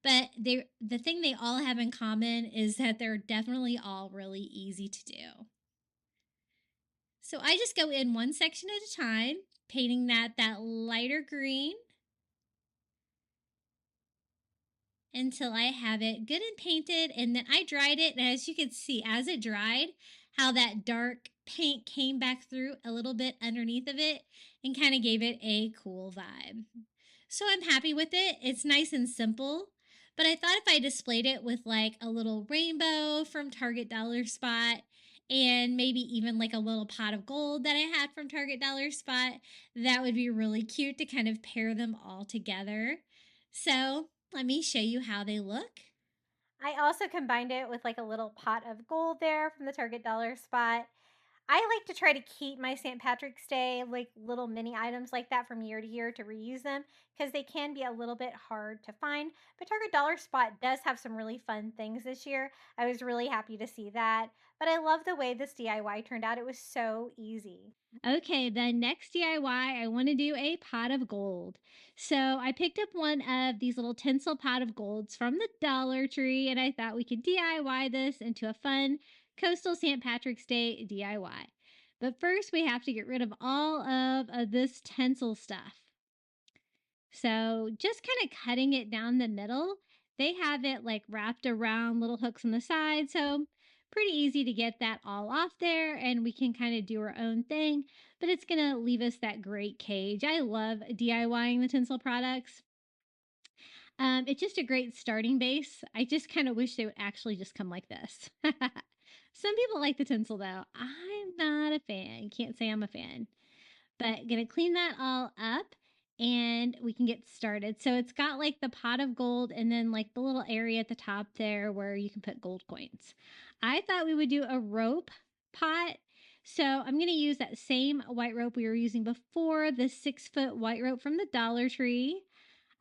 But the thing they all have in common is that they're definitely all really easy to do. So I just go in one section at a time, painting that lighter green until I have it good and painted, and then I dried it, and as you can see, as it dried, how that dark paint came back through a little bit underneath of it and kind of gave it a cool vibe. So I'm happy with it. It's nice and simple, but I thought if I displayed it with a little rainbow from Target Dollar Spot and maybe even like a little pot of gold that I had from Target Dollar Spot. That would be really cute to kind of pair them all together. So let me show you how they look. I also combined it with like a little pot of gold there from the Target Dollar Spot. I like to try to keep my St. Patrick's Day, like little mini items like that from year to year to reuse them because they can be a little bit hard to find. But Target Dollar Spot does have some really fun things this year. I was really happy to see that. But I love the way this DIY turned out. It was so easy. Okay, the next DIY, I want to do a pot of gold. So I picked up one of these little tinsel pot of golds from the Dollar Tree, and I thought we could DIY this into a fun coastal St. Patrick's Day DIY. But first, we have to get rid of all of this tinsel stuff. So just kind of cutting it down the middle, they have it like wrapped around little hooks on the side. So pretty easy to get that all off there, and we can kind of do our own thing, but it's going to leave us that great cage. I love DIYing the tinsel products. It's just a great starting base. I just kind of wish they would actually just come like this. Some people like the tinsel though. I'm not a fan. Can't say I'm a fan. But gonna clean that all up and we can get started. So it's got like the pot of gold and then like the little area at the top there where you can put gold coins. I thought we would do a rope pot. So I'm going to use that same white rope we were using before, the 6-foot white rope from the Dollar Tree.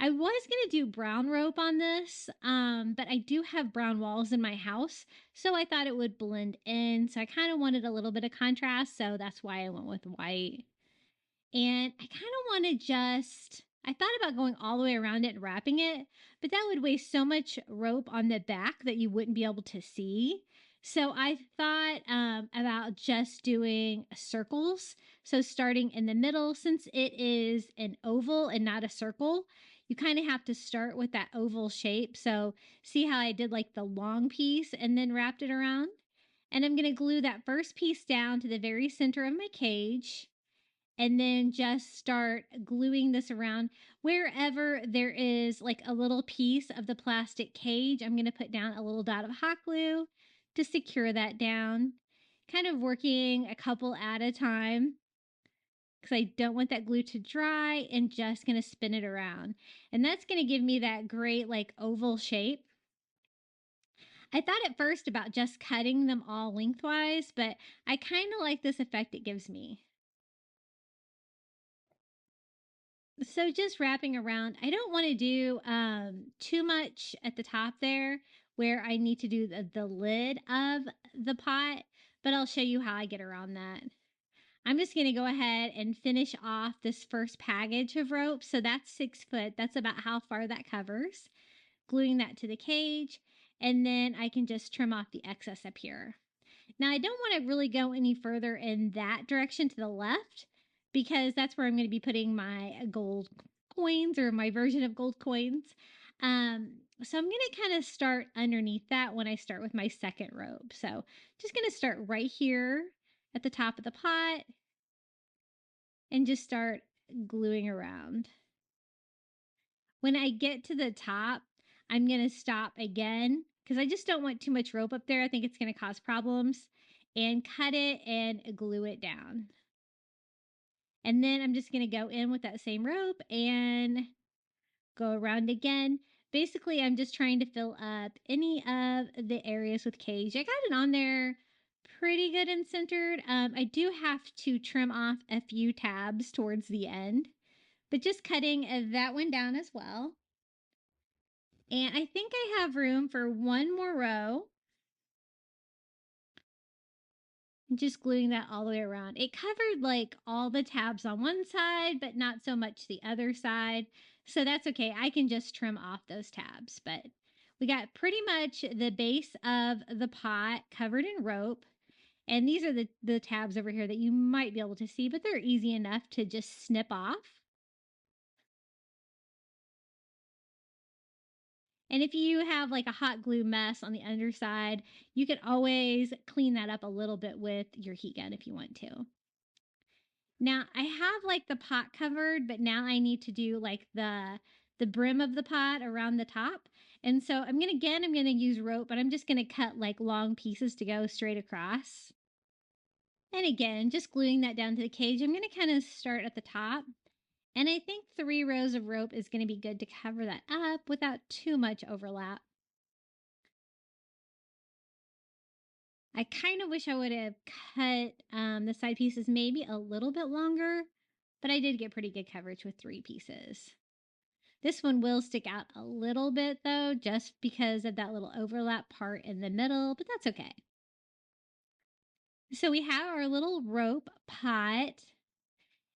I was going to do brown rope on this, but I do have brown walls in my house, so I thought it would blend in. So I kind of wanted a little bit of contrast, so that's why I went with white. And I kind of want to I thought about going all the way around it and wrapping it, but that would waste so much rope on the back that you wouldn't be able to see. So I thought about just doing circles. So starting in the middle, since it is an oval and not a circle, you kind of have to start with that oval shape. So see how I did like the long piece and then wrapped it around? And I'm going to glue that first piece down to the very center of my cage and then just start gluing this around wherever there is like a little piece of the plastic cage. I'm going to put down a little dot of hot glue to secure that down, kind of working a couple at a time because I don't want that glue to dry, and just going to spin it around. And that's going to give me that great like oval shape. I thought at first about just cutting them all lengthwise, but I kind of like this effect it gives me. So just wrapping around, I don't want to do too much at the top there where I need to do the lid of the pot, but I'll show you how I get around that. I'm just going to go ahead and finish off this first package of rope. So that's 6 foot. That's about how far that covers. Gluing that to the cage, and then I can just trim off the excess up here. Now I don't want to really go any further in that direction to the left because that's where I'm going to be putting my gold coins, or my version of gold coins. So I'm going to kind of start underneath that when I start with my second rope. So just going to start right here at the top of the pot and just start gluing around. When I get to the top, I'm going to stop again because I just don't want too much rope up there. I think it's going to cause problems, and cut it and glue it down. And then I'm just going to go in with that same rope and go around again. Basically, I'm just trying to fill up any of the areas with cage. I got it on there pretty good and centered. I do have to trim off a few tabs towards the end, but just cutting that one down as well. And I think I have room for one more row. Just gluing that all the way around. It covered like all the tabs on one side, but not so much the other side. So that's okay. I can just trim off those tabs. But we got pretty much the base of the pot covered in rope. And these are the tabs over here that you might be able to see, but they're easy enough to just snip off. And if you have like a hot glue mess on the underside, you can always clean that up a little bit with your heat gun if you want to. Now I have like the pot covered, but now I need to do like the brim of the pot around the top. And so I'm going to use rope, but I'm just going to cut like long pieces to go straight across. And again, just gluing that down to the cage. I'm going to kind of start at the top. And I think 3 rows of rope is going to be good to cover that up without too much overlap. I kind of wish I would have cut the side pieces maybe a little bit longer, but I did get pretty good coverage with 3 pieces. This one will stick out a little bit though, just because of that little overlap part in the middle, but that's okay. So we have our little rope pot.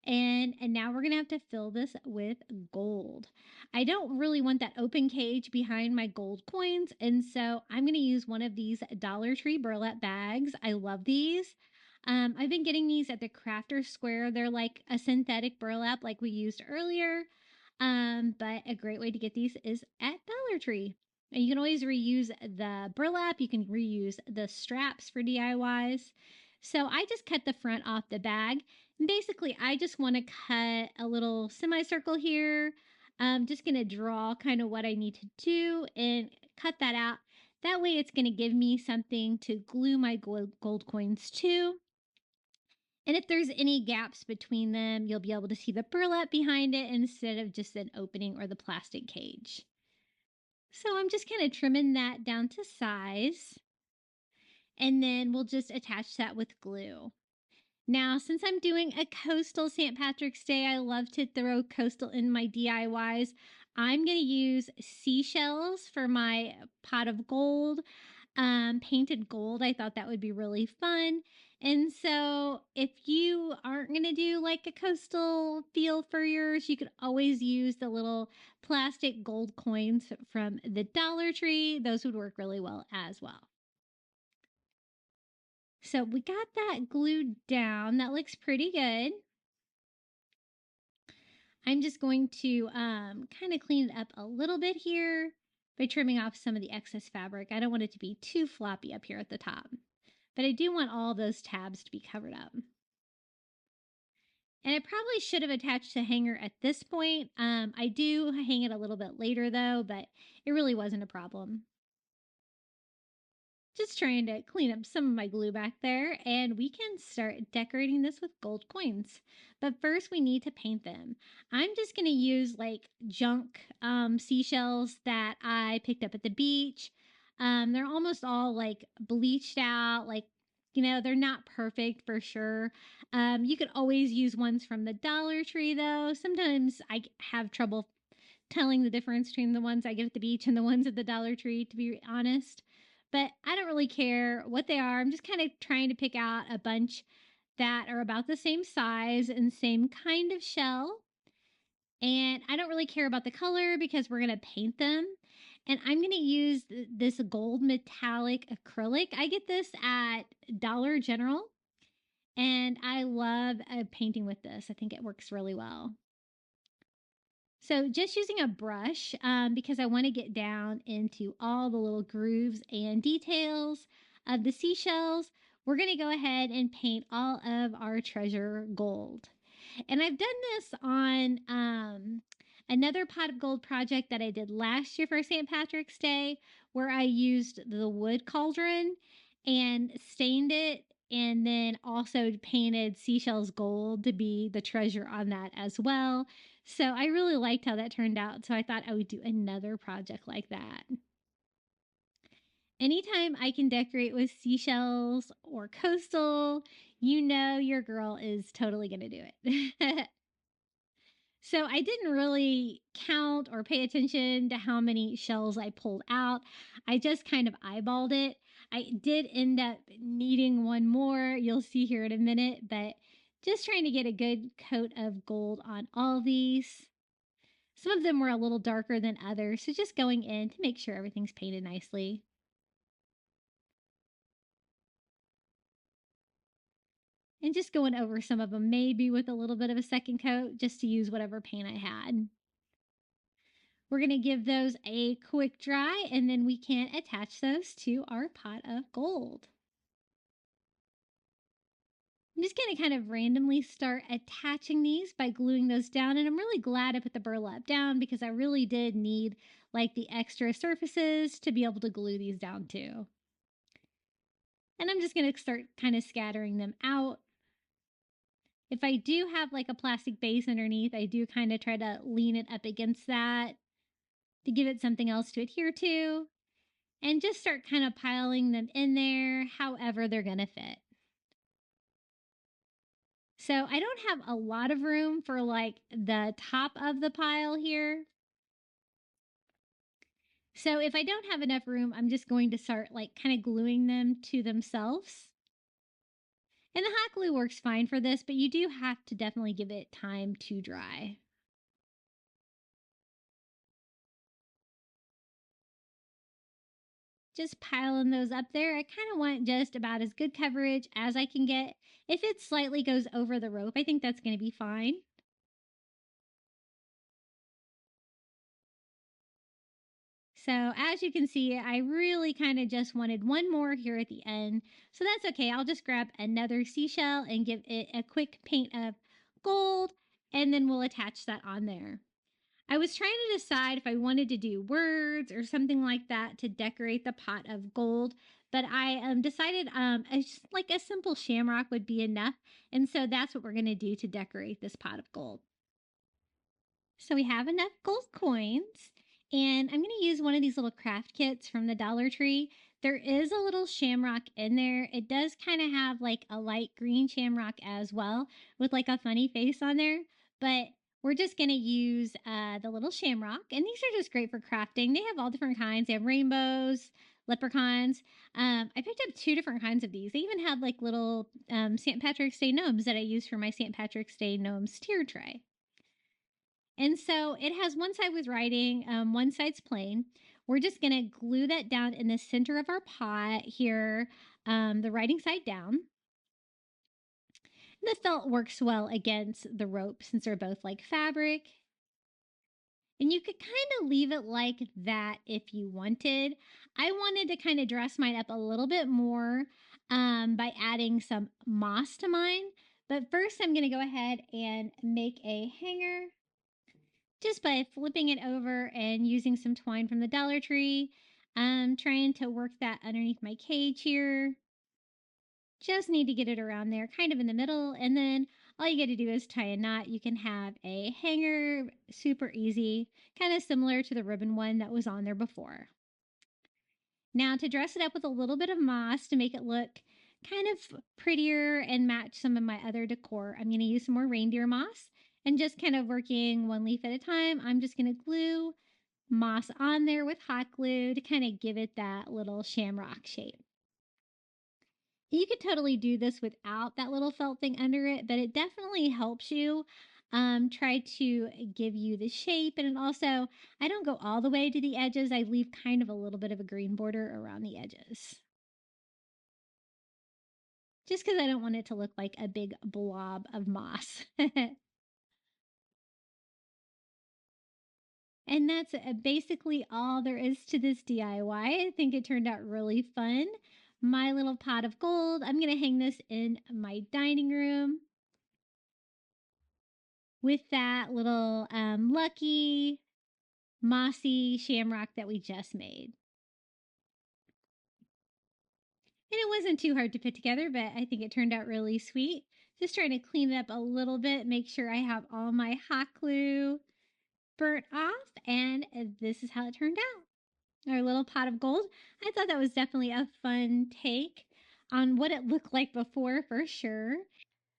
And now we're going to have to fill this with gold. I don't really want that open cage behind my gold coins. And so I'm going to use one of these Dollar Tree burlap bags. I love these. I've been getting these at the Crafter Square. They're like a synthetic burlap like we used earlier. But a great way to get these is at Dollar Tree. And you can always reuse the burlap. You can reuse the straps for DIYs. So I just cut the front off the bag. And basically, I just want to cut a little semicircle here. I'm just going to draw kind of what I need to do and cut that out. That way it's going to give me something to glue my gold coins to. And if there's any gaps between them, you'll be able to see the burlap behind it instead of just an opening or the plastic cage. So I'm just kind of trimming that down to size. And then we'll just attach that with glue. Now, since I'm doing a coastal St. Patrick's Day, I love to throw coastal in my DIYs. I'm going to use seashells for my pot of gold, painted gold. I thought that would be really fun. And so if you aren't going to do like a coastal feel for yours, you could always use the little plastic gold coins from the Dollar Tree. Those would work really well as well. So we got that glued down. That looks pretty good. I'm just going to kind of clean it up a little bit here by trimming off some of the excess fabric. I don't want it to be too floppy up here at the top, but I do want all those tabs to be covered up. And I probably should have attached the hanger at this point. I do hang it a little bit later though, but it really wasn't a problem. Just trying to clean up some of my glue back there, and we can start decorating this with gold coins. But first we need to paint them. I'm just going to use like junk seashells that I picked up at the beach. They're almost all like bleached out, like, you know, they're not perfect for sure. You could always use ones from the Dollar Tree though. Sometimes I have trouble telling the difference between the ones I get at the beach and the ones at the Dollar Tree, to be honest. But I don't really care what they are. I'm just kind of trying to pick out a bunch that are about the same size and same kind of shell. And I don't really care about the color because we're going to paint them. And I'm going to use this gold metallic acrylic. I get this at Dollar General. And I love painting with this. I think it works really well. So just using a brush because I want to get down into all the little grooves and details of the seashells, we're going to go ahead and paint all of our treasure gold. And I've done this on another pot of gold project that I did last year for St. Patrick's Day, where I used the wood cauldron and stained it and then also painted seashells gold to be the treasure on that as well. So I really liked how that turned out. So I thought I would do another project like that. Anytime I can decorate with seashells or coastal, you know your girl is totally going to do it. So I didn't really count or pay attention to how many shells I pulled out. I just kind of eyeballed it. I did end up needing one more. You'll see here in a minute, but just trying to get a good coat of gold on all these. Some of them were a little darker than others, so just going in to make sure everything's painted nicely. And just going over some of them, maybe with a little bit of a second coat, just to use whatever paint I had. We're going to give those a quick dry, and then we can attach those to our pot of gold. I'm just going to kind of randomly start attaching these by gluing those down, and I'm really glad I put the burlap down because I really did need like the extra surfaces to be able to glue these down to. And I'm just going to start kind of scattering them out. If I do have like a plastic base underneath, I do kind of try to lean it up against that to give it something else to adhere to, and just start kind of piling them in there however they're going to fit. So I don't have a lot of room for like the top of the pile here. So if I don't have enough room, I'm just going to start like kind of gluing them to themselves. And the hot glue works fine for this, but you do have to definitely give it time to dry. Just piling those up there. I kind of want just about as good coverage as I can get. If it slightly goes over the rope, I think that's going to be fine. So as you can see, I really kind of just wanted one more here at the end. So that's okay. I'll just grab another seashell and give it a quick paint of gold, and then we'll attach that on there. I was trying to decide if I wanted to do words or something like that to decorate the pot of gold, but I decided like a simple shamrock would be enough. And so that's what we're going to do to decorate this pot of gold. So we have enough gold coins, and I'm going to use one of these little craft kits from the Dollar Tree. There is a little shamrock in there. It does kind of have like a light green shamrock as well with like a funny face on there, but we're just going to use the little shamrock, and these are just great for crafting. They have all different kinds. They have rainbows, leprechauns. I picked up 2 different kinds of these. They even had like little St. Patrick's Day gnomes that I use for my St. Patrick's Day gnomes tier tray. And so it has one side with writing, one side's plain. We're just going to glue that down in the center of our pot here, the writing side down. The felt works well against the rope since they're both like fabric. And you could kind of leave it like that if you wanted. I wanted to kind of dress mine up a little bit more by adding some moss to mine. But first I'm going to go ahead and make a hanger just by flipping it over and using some twine from the Dollar Tree. I'm trying to work that underneath my cage here. Just need to get it around there, kind of in the middle, and then all you got to do is tie a knot. You can have a hanger, super easy, kind of similar to the ribbon one that was on there before. Now to dress it up with a little bit of moss to make it look kind of prettier and match some of my other decor, I'm going to use some more reindeer moss. And just kind of working one leaf at a time, I'm just going to glue moss on there with hot glue to kind of give it that little shamrock shape. You could totally do this without that little felt thing under it, but it definitely helps you try to give you the shape. And it also, I don't go all the way to the edges. I leave kind of a little bit of a green border around the edges, just because I don't want it to look like a big blob of moss. And that's basically all there is to this DIY. I think it turned out really fun. My little pot of gold. I'm going to hang this in my dining room with that little lucky mossy shamrock that we just made. And it wasn't too hard to put together, but I think it turned out really sweet. Just trying to clean it up a little bit, make sure I have all my hot glue burnt off, and this is how it turned out. Our little pot of gold. I thought that was definitely a fun take on what it looked like before, for sure.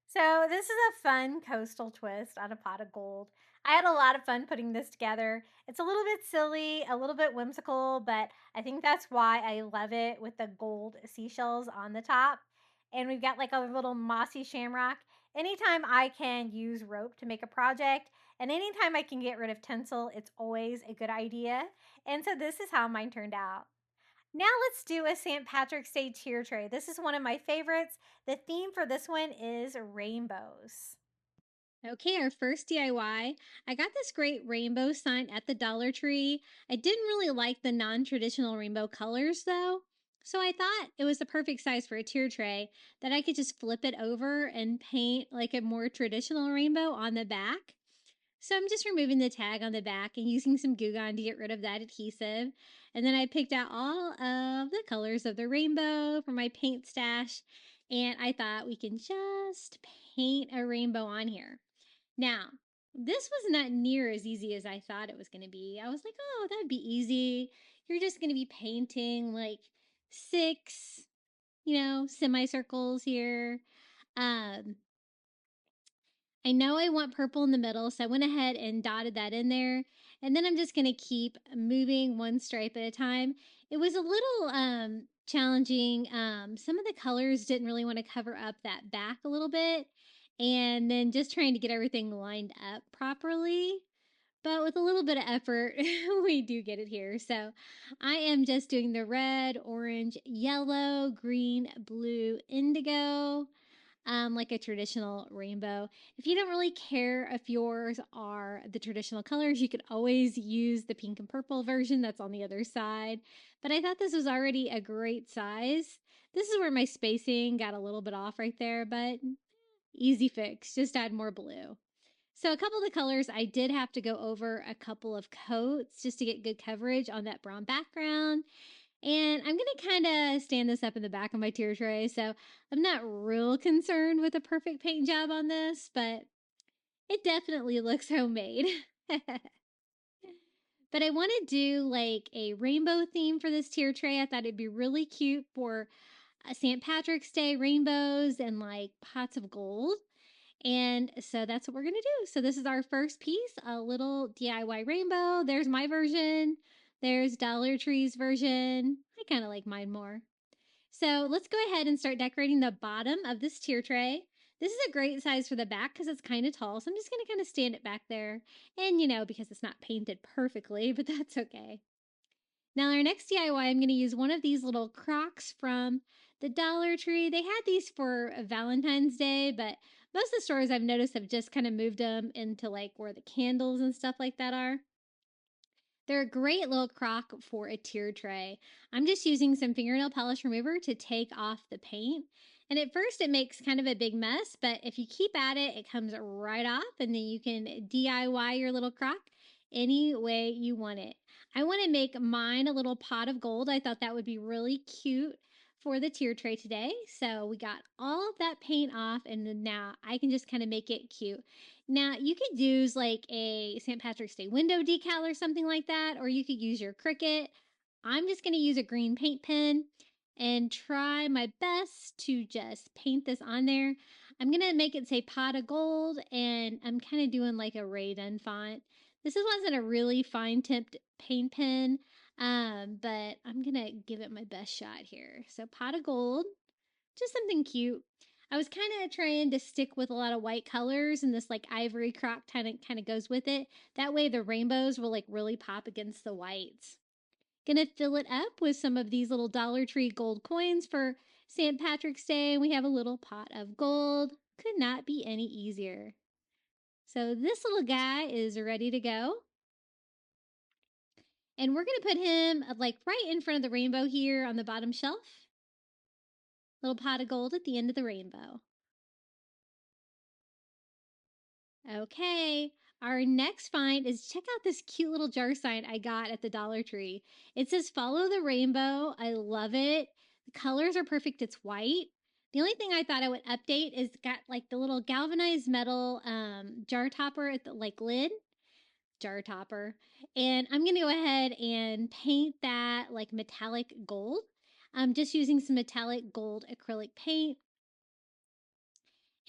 So this is a fun coastal twist on a pot of gold. I had a lot of fun putting this together. It's a little bit silly, a little bit whimsical, but I think that's why I love it with the gold seashells on the top. And we've got like a little mossy shamrock. Anytime I can use rope to make a project, and anytime I can get rid of tinsel, it's always a good idea. And so this is how mine turned out. Now let's do a St. Patrick's Day tier tray. This is one of my favorites. The theme for this one is rainbows. Okay, our first DIY. I got this great rainbow sign at the Dollar Tree. I didn't really like the non-traditional rainbow colors though, so I thought it was the perfect size for a tier tray that I could just flip it over and paint like a more traditional rainbow on the back. So I'm just removing the tag on the back and using some Goo Gone to get rid of that adhesive. And then I picked out all of the colors of the rainbow for my paint stash. And I thought we can just paint a rainbow on here. Now, this was not near as easy as I thought it was going to be. I was like, oh, that'd be easy. You're just going to be painting like 6, semicircles here. I know I want purple in the middle, so I went ahead and dotted that in there. And then I'm just going to keep moving one stripe at a time. It was a little challenging. Some of the colors didn't really want to cover up that back a little bit. And then just trying to get everything lined up properly. But with a little bit of effort, we do get it here. So I am just doing the red, orange, yellow, green, blue, indigo, like a traditional rainbow. If you don't really care if yours are the traditional colors, you could always use the pink and purple version that's on the other side. But I thought this was already a great size. This is where my spacing got a little bit off right there, but easy fix, just add more blue. So a couple of the colors, I did have to go over a couple of coats just to get good coverage on that brown background. And I'm going to kind of stand this up in the back of my tier tray. So I'm not real concerned with a perfect paint job on this, but it definitely looks homemade. But I want to do like a rainbow theme for this tier tray. I thought it'd be really cute for St. Patrick's Day rainbows and like pots of gold. And so that's what we're going to do. So this is our first piece, a little DIY rainbow. There's my version. There's Dollar Tree's version. I kind of like mine more. So let's go ahead and start decorating the bottom of this tier tray. This is a great size for the back because it's kind of tall. So I'm just going to kind of stand it back there. And, because it's not painted perfectly, but that's okay. Now our next DIY, I'm going to use one of these little Crocs from the Dollar Tree. They had these for Valentine's Day, but most of the stores I've noticed have just kind of moved them into like where the candles and stuff like that are. They're a great little crock for a tier tray. I'm just using some fingernail polish remover to take off the paint. And at first it makes kind of a big mess, but if you keep at it, it comes right off and then you can DIY your little crock any way you want it. I want to make mine a little pot of gold. I thought that would be really cute for the tier tray today. So we got all of that paint off and now I can just kind of make it cute. Now, you could use like a St. Patrick's Day window decal or something like that, or you could use your Cricut. I'm just going to use a green paint pen and try my best to just paint this on there. I'm going to make it say pot of gold, and I'm kind of doing like a Ray Dunn font. This wasn't a really fine tipped paint pen, but I'm going to give it my best shot here. So pot of gold, just something cute. I was kind of trying to stick with a lot of white colors, and this like ivory crock kind of goes with it. That way the rainbows will like really pop against the whites. Gonna fill it up with some of these little Dollar Tree gold coins for St. Patrick's Day. We have a little pot of gold. Could not be any easier. So this little guy is ready to go. And we're gonna put him like right in front of the rainbow here on the bottom shelf. Little pot of gold at the end of the rainbow. Okay, our next find is check out this cute little jar sign I got at the Dollar Tree. It says follow the rainbow. I love it. The colors are perfect. It's white. The only thing I thought I would update is got like the little galvanized metal jar topper at the like lid. Jar topper. And I'm going to go ahead and paint that like metallic gold. I'm just using some metallic gold acrylic paint.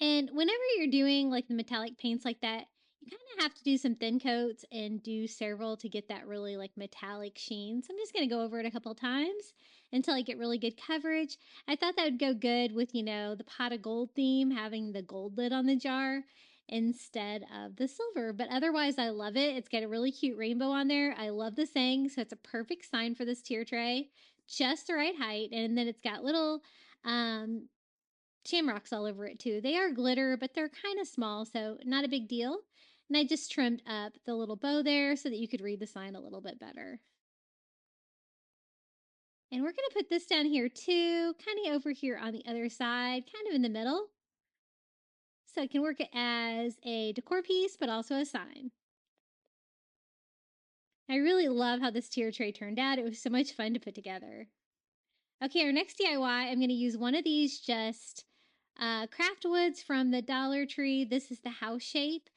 And whenever you're doing like the metallic paints like that, you kind of have to do some thin coats and do several to get that really like metallic sheen. So I'm just going to go over it a couple times until I get really good coverage. I thought that would go good with, the pot of gold theme, having the gold lid on the jar instead of the silver. But otherwise, I love it. It's got a really cute rainbow on there. I love the saying, so it's a perfect sign for this tier tray. Just the right height. And then it's got little shamrocks all over it too. They are glitter, but they're kind of small, so not a big deal. And I just trimmed up the little bow there so that you could read the sign a little bit better. And we're going to put this down here too, kind of over here on the other side, kind of in the middle. So it can work as a decor piece, but also a sign. I really love how this tier tray turned out. It was so much fun to put together. Okay, our next DIY, I'm going to use one of these just craft woods from the Dollar Tree. This is the house shape.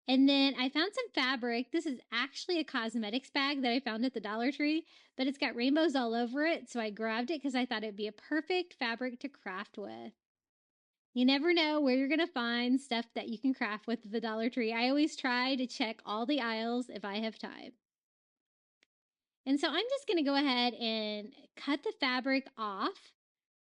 And then I found some fabric. This is actually a cosmetics bag that I found at the Dollar Tree, but it's got rainbows all over it. So I grabbed it because I thought it'd be a perfect fabric to craft with. You never know where you're going to find stuff that you can craft with at the Dollar Tree. I always try to check all the aisles if I have time. And so I'm just going to go ahead and cut the fabric off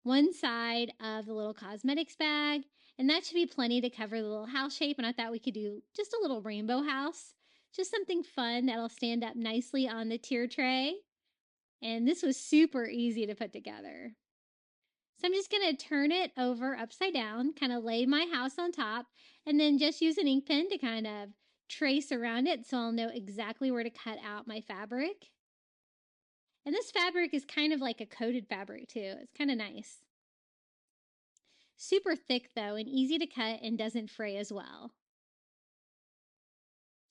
one side of the little cosmetics bag, and that should be plenty to cover the little house shape. And I thought we could do just a little rainbow house, just something fun that'll stand up nicely on the tier tray. And this was super easy to put together. So I'm just going to turn it over upside down, kind of lay my house on top, and then just use an ink pen to kind of trace around it so I'll know exactly where to cut out my fabric. And this fabric is kind of like a coated fabric too. It's kind of nice. Super thick though, and easy to cut and doesn't fray as well.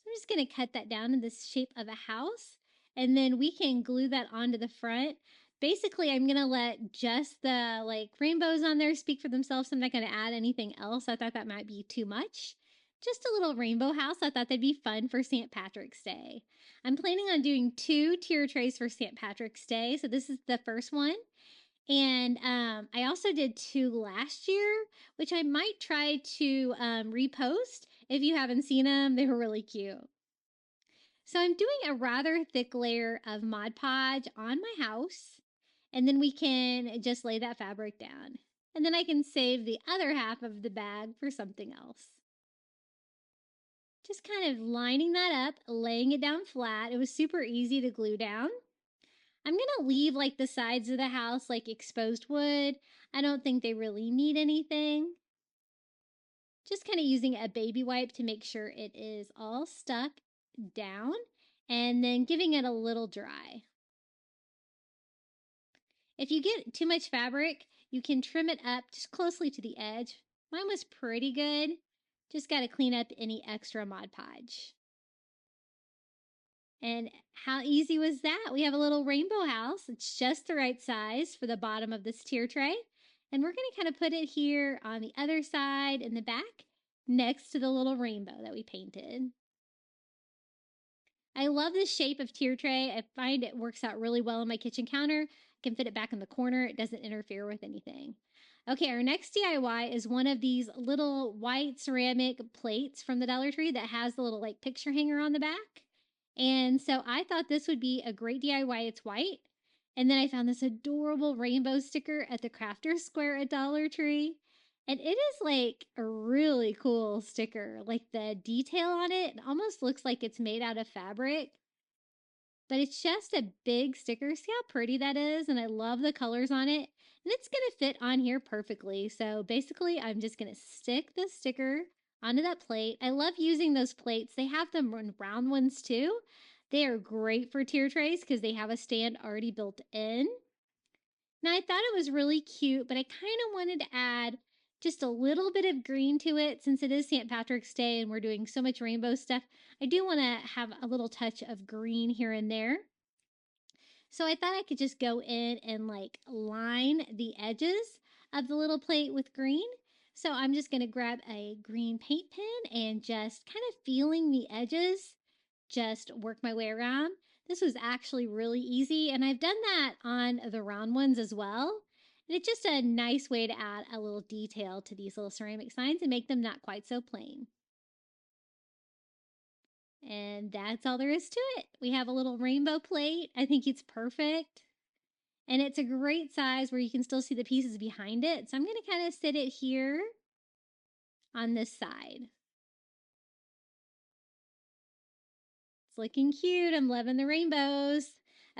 So I'm just going to cut that down in the shape of a house, and then we can glue that onto the front. Basically, I'm going to let just the rainbows on there speak for themselves. I'm not going to add anything else. I thought that might be too much. Just a little rainbow house. I thought that'd be fun for St. Patrick's Day. I'm planning on doing 2 tier trays for St. Patrick's Day. So this is the first one. And I also did 2 last year, which I might try to repost. If you haven't seen them, they were really cute. So I'm doing a rather thick layer of Mod Podge on my house, and then we can just lay that fabric down. And then I can save the other half of the bag for something else. Just kind of lining that up, laying it down flat. It was super easy to glue down. I'm going to leave the sides of the house exposed wood. I don't think they really need anything. Just kind of using a baby wipe to make sure it is all stuck down, and then giving it a little dry. If you get too much fabric, you can trim it up just closely to the edge. Mine was pretty good. Just got to clean up any extra Mod Podge. And how easy was that? We have a little rainbow house. It's just the right size for the bottom of this tier tray. And we're going to kind of put it here on the other side in the back next to the little rainbow that we painted. I love this shape of tier tray. I find it works out really well on my kitchen counter. I can fit it back in the corner. It doesn't interfere with anything. Okay, our next DIY is one of these little white ceramic plates from the Dollar Tree that has the little picture hanger on the back. And so I thought this would be a great DIY. It's white. And then I found this adorable rainbow sticker at the Crafter Square at Dollar Tree. And it is a really cool sticker. The detail on it almost looks like it's made out of fabric. But it's just a big sticker. See how pretty that is? And I love the colors on it. And it's going to fit on here perfectly. So basically, I'm just going to stick the sticker onto that plate. I love using those plates. They have them in round ones too. They are great for tier trays because they have a stand already built in. Now, I thought it was really cute, but I kind of wanted to add just a little bit of green to it since it is St. Patrick's Day and we're doing so much rainbow stuff. I do want to have a little touch of green here and there. So I thought I could just go in and line the edges of the little plate with green. So I'm just going to grab a green paint pen and just kind of feeling the edges, just work my way around. This was actually really easy, and I've done that on the round ones as well. And it's just a nice way to add a little detail to these little ceramic signs and make them not quite so plain. And that's all there is to it. We have a little rainbow plate. I think it's perfect. And it's a great size where you can still see the pieces behind it. So I'm going to kind of sit it here on this side. It's looking cute. I'm loving the rainbows.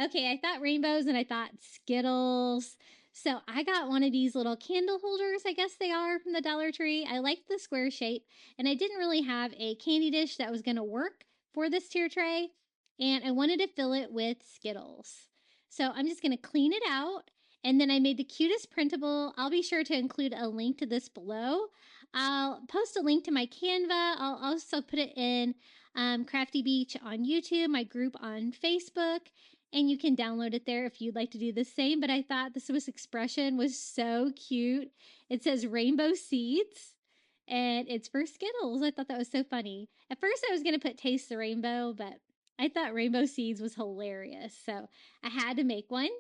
Okay, I thought rainbows and I thought Skittles. So I got one of these little candle holders, I guess they are, from the Dollar Tree. I liked the square shape, and I didn't really have a candy dish that was going to work for this tier tray, and I wanted to fill it with Skittles. So I'm just going to clean it out, and then I made the cutest printable. I'll be sure to include a link to this below. I'll post a link to my Canva. I'll also put it in Crafty Beach on YouTube, my group on Facebook, and you can download it there if you'd like to do the same. But I thought the Swiss expression was so cute. It says rainbow seeds, and it's for Skittles. I thought that was so funny. At first, I was going to put taste the rainbow, but I thought rainbow seeds was hilarious, so I had to make one.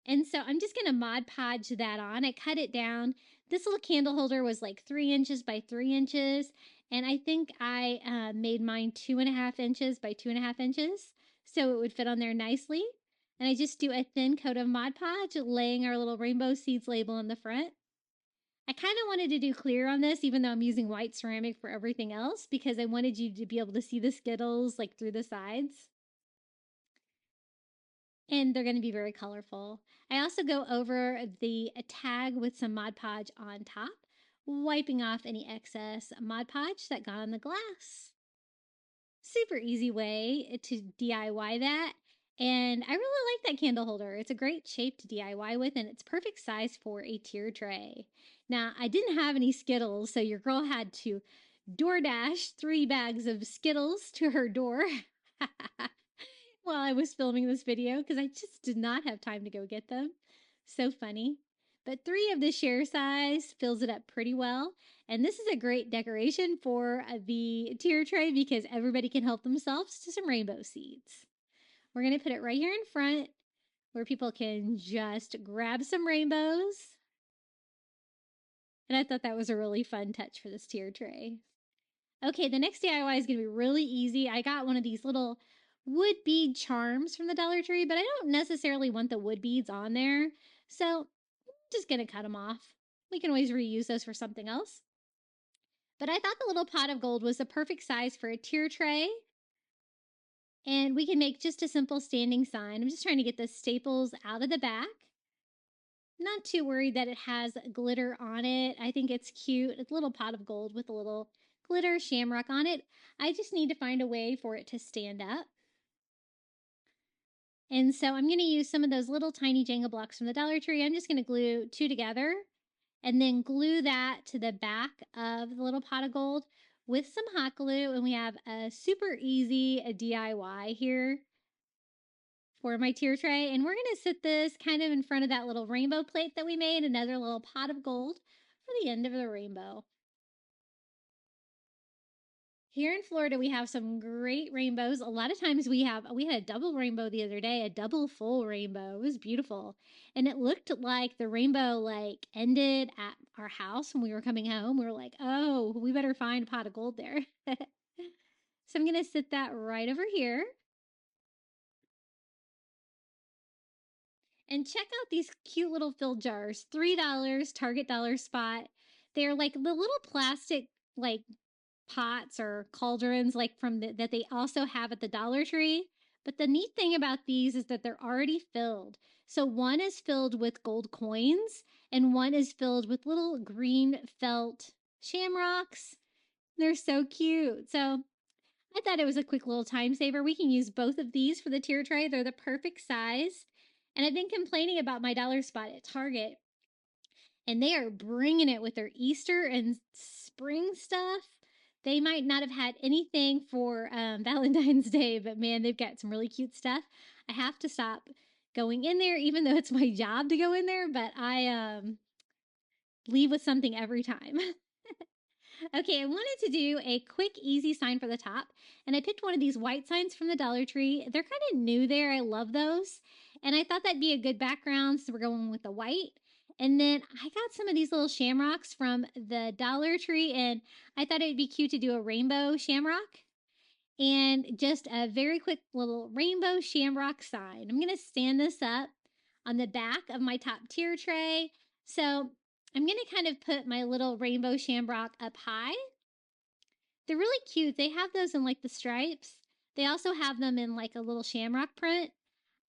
And so I'm just going to Mod Podge that on. I cut it down. This little candle holder was like 3 inches by 3 inches. And I think I made mine 2.5 inches by 2.5 inches. So it would fit on there nicely. And I just do a thin coat of Mod Podge, laying our little rainbow seeds label on the front. I kind of wanted to do clear on this, even though I'm using white ceramic for everything else, because I wanted you to be able to see the Skittles like through the sides. And they're going to be very colorful. I also go over the tag with some Mod Podge on top, wiping off any excess Mod Podge that got on the glass. Super easy way to DIY that. And I really like that candle holder. It's a great shape to DIY with, and it's perfect size for a tier tray. Now, I didn't have any Skittles, so your girl had to DoorDash 3 bags of Skittles to her door while I was filming this video, because I just did not have time to go get them. So funny. But 3 of the share size fills it up pretty well. And this is a great decoration for the tier tray because everybody can help themselves to some rainbow seeds. We're going to put it right here in front where people can just grab some rainbows. And I thought that was a really fun touch for this tier tray. Okay, the next DIY is going to be really easy. I got one of these little wood bead charms from the Dollar Tree, but I don't necessarily want the wood beads on there. So I'm just going to cut them off. We can always reuse those for something else. But I thought the little pot of gold was the perfect size for a tier tray. And we can make just a simple standing sign. I'm just trying to get the staples out of the back. Not too worried that it has glitter on it. I think it's cute. It's a little pot of gold with a little glitter shamrock on it. I just need to find a way for it to stand up. And so I'm going to use some of those little tiny Jenga blocks from the Dollar Tree. I'm just going to glue 2 together and then glue that to the back of the little pot of gold with some hot glue. And we have a super easy DIY here for my tier tray. And we're going to sit this kind of in front of that little rainbow plate that we made, another little pot of gold for the end of the rainbow. Here in Florida, we have some great rainbows. A lot of times we had a double rainbow the other day, a double full rainbow. It was beautiful. And it looked like the rainbow ended at our house when we were coming home. We were like, oh, we better find a pot of gold there. So I'm going to sit that right over here. And check out these cute little fill jars. $3, Target dollar spot. They're like the little plastic pots or cauldrons that they also have at the Dollar Tree. But the neat thing about these is that they're already filled. So one is filled with gold coins and one is filled with little green felt shamrocks. They're so cute. So I thought it was a quick little time saver. We can use both of these for the tier tray. They're the perfect size. And I've been complaining about my dollar spot at Target, and they are bringing it with their Easter and spring stuff. They might not have had anything for Valentine's Day, but man, they've got some really cute stuff. I have to stop going in there, even though it's my job to go in there, but I leave with something every time. Okay, I wanted to do a quick, easy sign for the top, and I picked one of these white signs from the Dollar Tree. They're kind of new there. I love those, and I thought that'd be a good background, so we're going with the white. And then I got some of these little shamrocks from the Dollar Tree, and I thought it'd be cute to do a rainbow shamrock and just a very quick little rainbow shamrock sign. I'm going to stand this up on the back of my top tier tray. So I'm going to kind of put my little rainbow shamrock up high. They're really cute. They have those in the stripes. They also have them in a little shamrock print.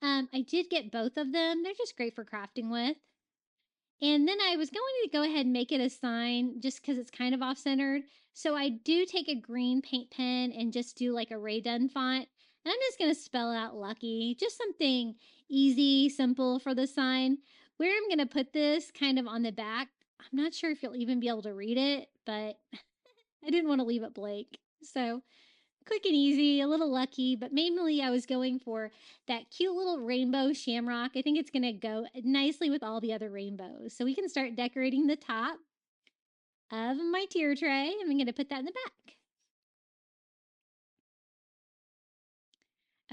I did get both of them. They're just great for crafting with. And then I was going to go ahead and make it a sign just because it's kind of off-centered. So I do take a green paint pen and just do a Ray Dunn font. And I'm just going to spell out Lucky. Just something easy, simple for the sign. Where I'm going to put this kind of on the back, I'm not sure if you'll even be able to read it, but I didn't want to leave it blank. So quick and easy, a little lucky, but mainly I was going for that cute little rainbow shamrock. I think it's going to go nicely with all the other rainbows. So we can start decorating the top of my tier tray. I'm going to put that in the back.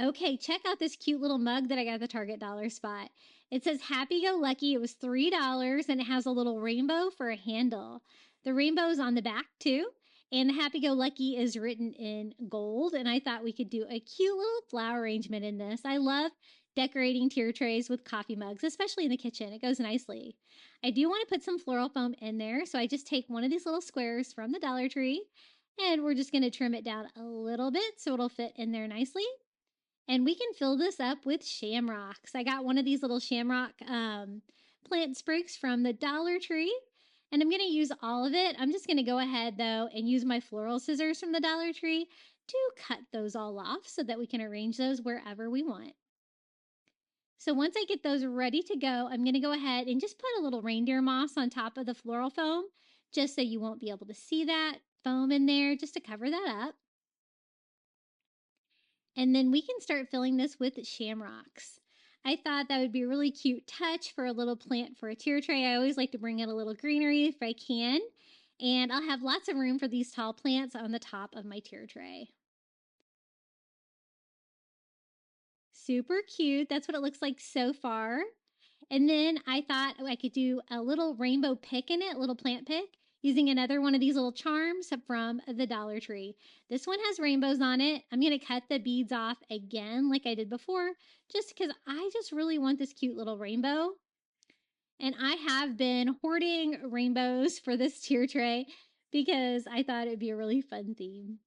Okay, check out this cute little mug that I got at the Target dollar spot. It says Happy Go Lucky. It was $3 and it has a little rainbow for a handle. The rainbow's on the back too. And the Happy Go Lucky is written in gold. And I thought we could do a cute little flower arrangement in this. I love decorating tier trays with coffee mugs, especially in the kitchen. It goes nicely. I do want to put some floral foam in there. So I just take one of these little squares from the Dollar Tree and we're just going to trim it down a little bit so it'll fit in there nicely. And we can fill this up with shamrocks. I got one of these little shamrock plant sprigs from the Dollar Tree. And I'm going to use all of it. I'm just going to go ahead, though, and use my floral scissors from the Dollar Tree to cut those all off so that we can arrange those wherever we want. So once I get those ready to go, I'm going to go ahead and just put a little reindeer moss on top of the floral foam, just so you won't be able to see that foam in there, just to cover that up. And then we can start filling this with shamrocks. I thought that would be a really cute touch for a little plant for a tier tray. I always like to bring in a little greenery if I can. And I'll have lots of room for these tall plants on the top of my tier tray. Super cute. That's what it looks like so far. And then I thought I could do a little rainbow pick in it, a little plant pick, using another one of these little charms from the Dollar Tree. This one has rainbows on it. I'm going to cut the beads off again like I did before, just because I just really want this cute little rainbow. And I have been hoarding rainbows for this tier tray because I thought it would be a really fun theme.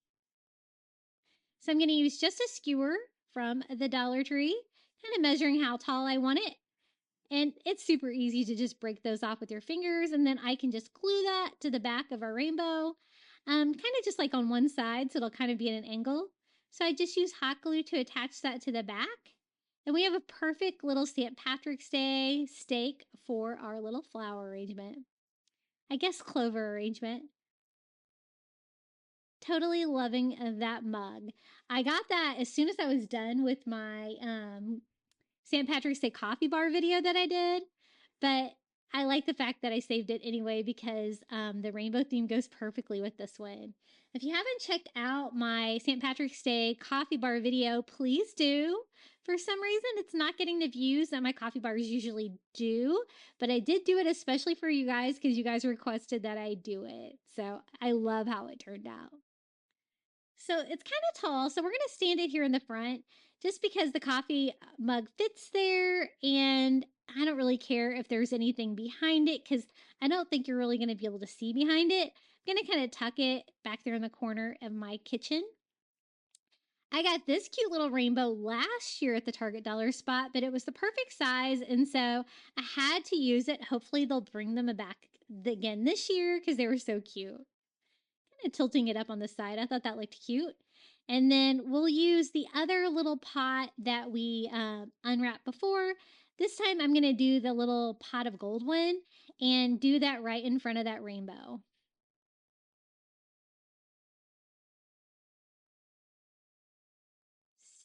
So I'm going to use just a skewer from the Dollar Tree, kind of measuring how tall I want it. And it's super easy to just break those off with your fingers, and then I can just glue that to the back of our rainbow, kind of just like on one side, so it'll kind of be at an angle. So I just use hot glue to attach that to the back. And we have a perfect little St. Patrick's Day stake for our little flower arrangement. I guess clover arrangement. Totally loving that mug. I got that as soon as I was done with my St. Patrick's Day coffee bar video that I did, but I like the fact that I saved it anyway because the rainbow theme goes perfectly with this one. If you haven't checked out my St. Patrick's Day coffee bar video, please do. For some reason, it's not getting the views that my coffee bars usually do, but I did do it especially for you guys because you guys requested that I do it. So I love how it turned out. So it's kind of tall, so we're going to stand it here in the front just because the coffee mug fits there, and I don't really care if there's anything behind it because I don't think you're really going to be able to see behind it. I'm going to kind of tuck it back there in the corner of my kitchen. I got this cute little rainbow last year at the Target dollar spot, but it was the perfect size, and so I had to use it. Hopefully they'll bring them back again this year because they were so cute. Kind of tilting it up on the side. I thought that looked cute. And then we'll use the other little pot that we unwrapped before. This time I'm going to do the little pot of gold one and do that right in front of that rainbow.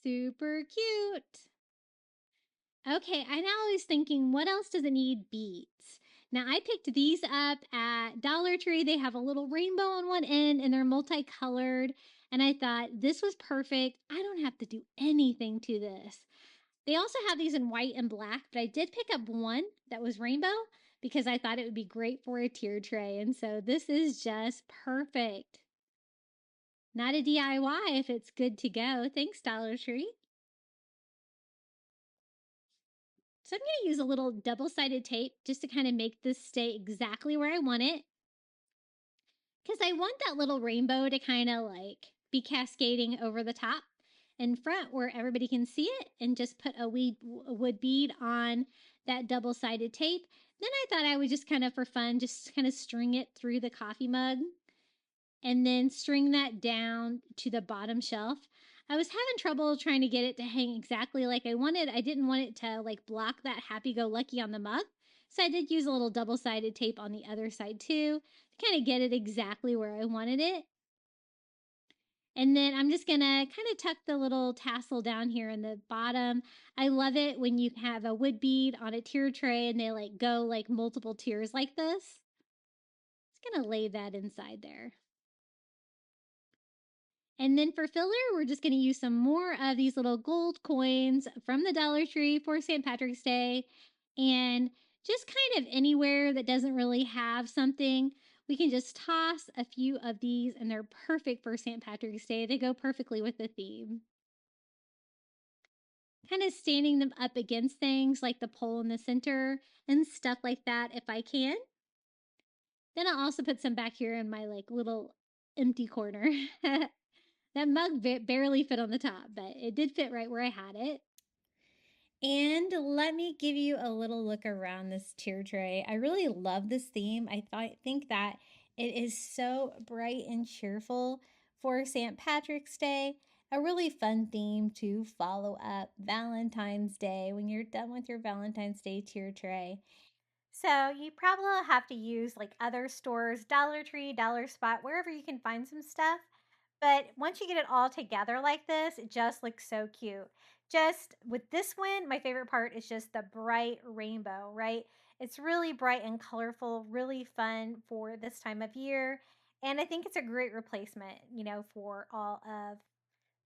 Super cute. Okay, I now was thinking, what else does it need? Beads. Now, I picked these up at Dollar Tree. They have a little rainbow on one end, and they're multicolored. And I thought, this was perfect. I don't have to do anything to this. They also have these in white and black, but I did pick up one that was rainbow because I thought it would be great for a tier tray. And so this is just perfect. Not a DIY if it's good to go. Thanks, Dollar Tree. So I'm going to use a little double-sided tape just to kind of make this stay exactly where I want it. Because I want that little rainbow to kind of like be cascading over the top in front where everybody can see it, and just put a wood bead on that double-sided tape. Then I thought I would just kind of, for fun, just kind of string it through the coffee mug and then string that down to the bottom shelf. I was having trouble trying to get it to hang exactly like I wanted. I didn't want it to like block that happy-go-lucky on the mug. So I did use a little double-sided tape on the other side too to kind of get it exactly where I wanted it. And then I'm just gonna kind of tuck the little tassel down here in the bottom. I love it when you have a wood bead on a tier tray and they like go like multiple tiers like this. Just gonna lay that inside there. And then for filler, we're just going to use some more of these little gold coins from the Dollar Tree for St. Patrick's Day. And just kind of anywhere that doesn't really have something, we can just toss a few of these and they're perfect for St. Patrick's Day. They go perfectly with the theme. Kind of standing them up against things like the pole in the center and stuff like that if I can. Then I'll also put some back here in my like little empty corner. That mug barely fit on the top, but it did fit right where I had it. And let me give you a little look around this tier tray. I really love this theme. I think that it is so bright and cheerful for St. Patrick's Day. A really fun theme to follow up Valentine's Day when you're done with your Valentine's Day tier tray. So you probably have to use like other stores, Dollar Tree, Dollar Spot, wherever you can find some stuff. But once you get it all together like this, it just looks so cute. Just with this one, my favorite part is just the bright rainbow, right? It's really bright and colorful, really fun for this time of year. And I think it's a great replacement, for all of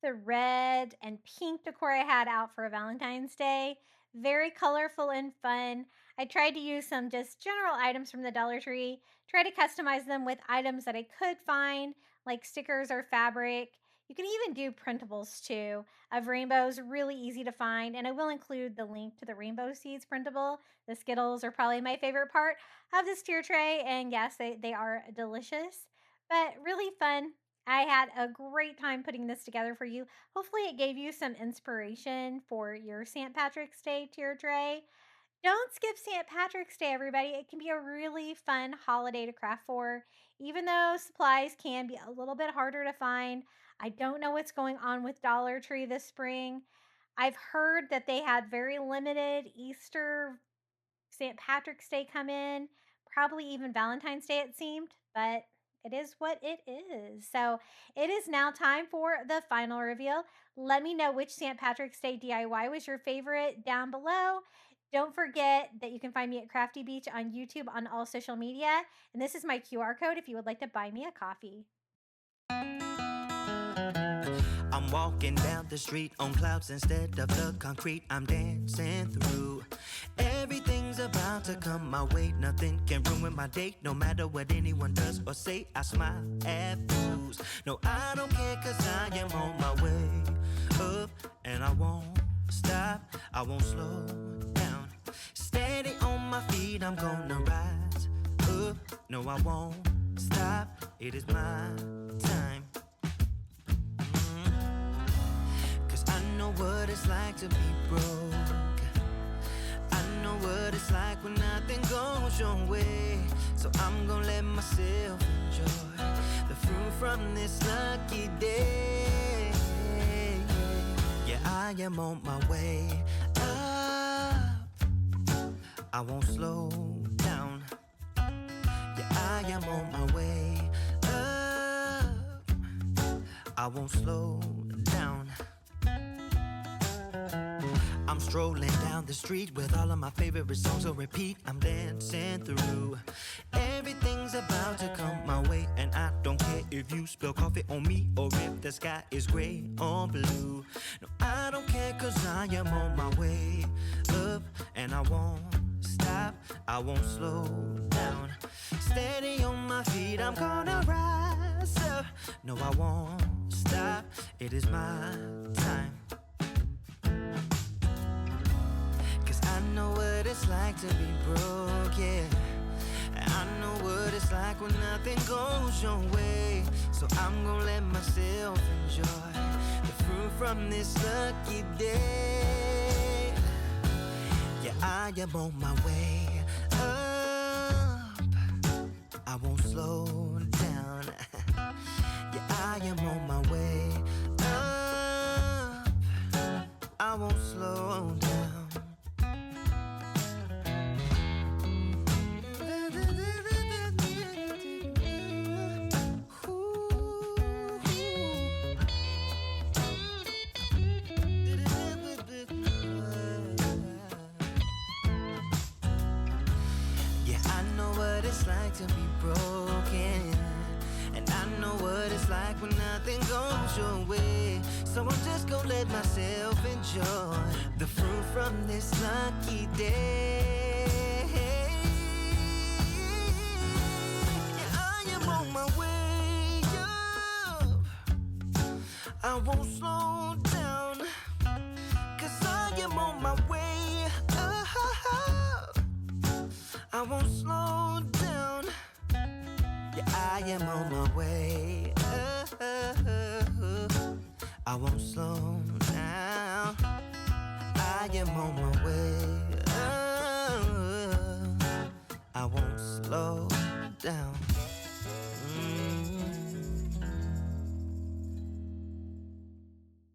the red and pink decor I had out for Valentine's Day. Very colorful and fun. I tried to use some just general items from the Dollar Tree, try to customize them with items that I could find, like stickers or fabric. You can even do printables too of rainbows, really easy to find. And I will include the link to the Rainbow Seeds printable. The Skittles are probably my favorite part of this tier tray. And yes, they are delicious, but really fun. I had a great time putting this together for you. Hopefully it gave you some inspiration for your St. Patrick's Day tier tray. Don't skip St. Patrick's Day, everybody. It can be a really fun holiday to craft for, even though supplies can be a little bit harder to find. I don't know what's going on with Dollar Tree this spring. I've heard that they had very limited Easter, St. Patrick's Day come in, probably even Valentine's Day, it seemed, but it is what it is. So it is now time for the final reveal. Let me know which St. Patrick's Day DIY was your favorite down below. Don't forget that you can find me at Crafty Beach on YouTube on all social media. And this is my QR code if you would like to buy me a coffee. I'm walking down the street on clouds instead of the concrete I'm dancing through. Everything's about to come my way. Nothing can ruin my day, no matter what anyone does or say. I smile at fools. No, I don't care, cause I am on my way up. And I won't stop, I won't slow down. Steady on my feet, I'm gonna rise up. No, I won't stop, it is my time. I know what it's like to be broke. I know what it's like when nothing goes your way. So I'm gonna let myself enjoy the fruit from this lucky day. Yeah, I am on my way up. I won't slow down. Yeah, I am on my way up. I won't slow down. I'm strolling down the street with all of my favorite songs on repeat. I'm dancing through. Everything's about to come my way, and I don't care if you spill coffee on me or if the sky is gray or blue. No, I don't care, cause I am on my way up, and I won't stop, I won't slow down. Steady on my feet, I'm gonna rise up. No, I won't stop, it is my time. I know what it's like to be broke, yeah. I know what it's like when nothing goes your way. So I'm gonna let myself enjoy the fruit from this lucky day. Yeah, I am on my way up. I won't slow down. Yeah, I am on my way up. I won't slow down. like to be broken, and I know what it's like when nothing goes your way. So I'm just gonna let myself enjoy the fruit from this lucky day. Yeah, I am on my way up. I won't slow down, 'cause I am on my way up. I won't slow down. Yeah, I am on my way up. I won't slow down. I am on my way up. I won't slow down.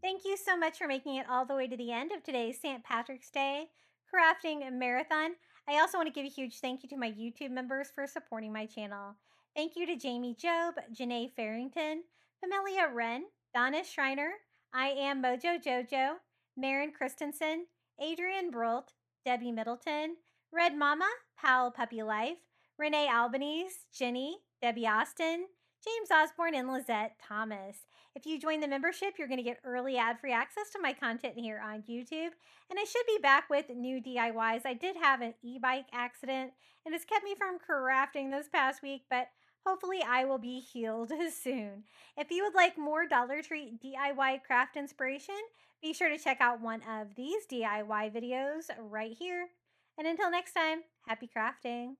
Thank you so much for making it all the way to the end of today's St. Patrick's Day crafting marathon. I also want to give a huge thank you to my YouTube members for supporting my channel. Thank you to Jamie Job, Janae Farrington, Pamelia Wren, Donna Schreiner, I Am Mojo Jojo, Marin Christensen, Adrian Brolt, Debbie Middleton, Red Mama, Powell Puppy Life, Renee Albanese, Jenny, Debbie Austin, James Osborne, and Lizette Thomas. If you join the membership, you're going to get early ad-free access to my content here on YouTube. And I should be back with new DIYs. I did have an e-bike accident, and it's kept me from crafting this past week, but hopefully I will be healed soon. If you would like more Dollar Tree DIY craft inspiration, be sure to check out one of these DIY videos right here. And until next time, happy crafting!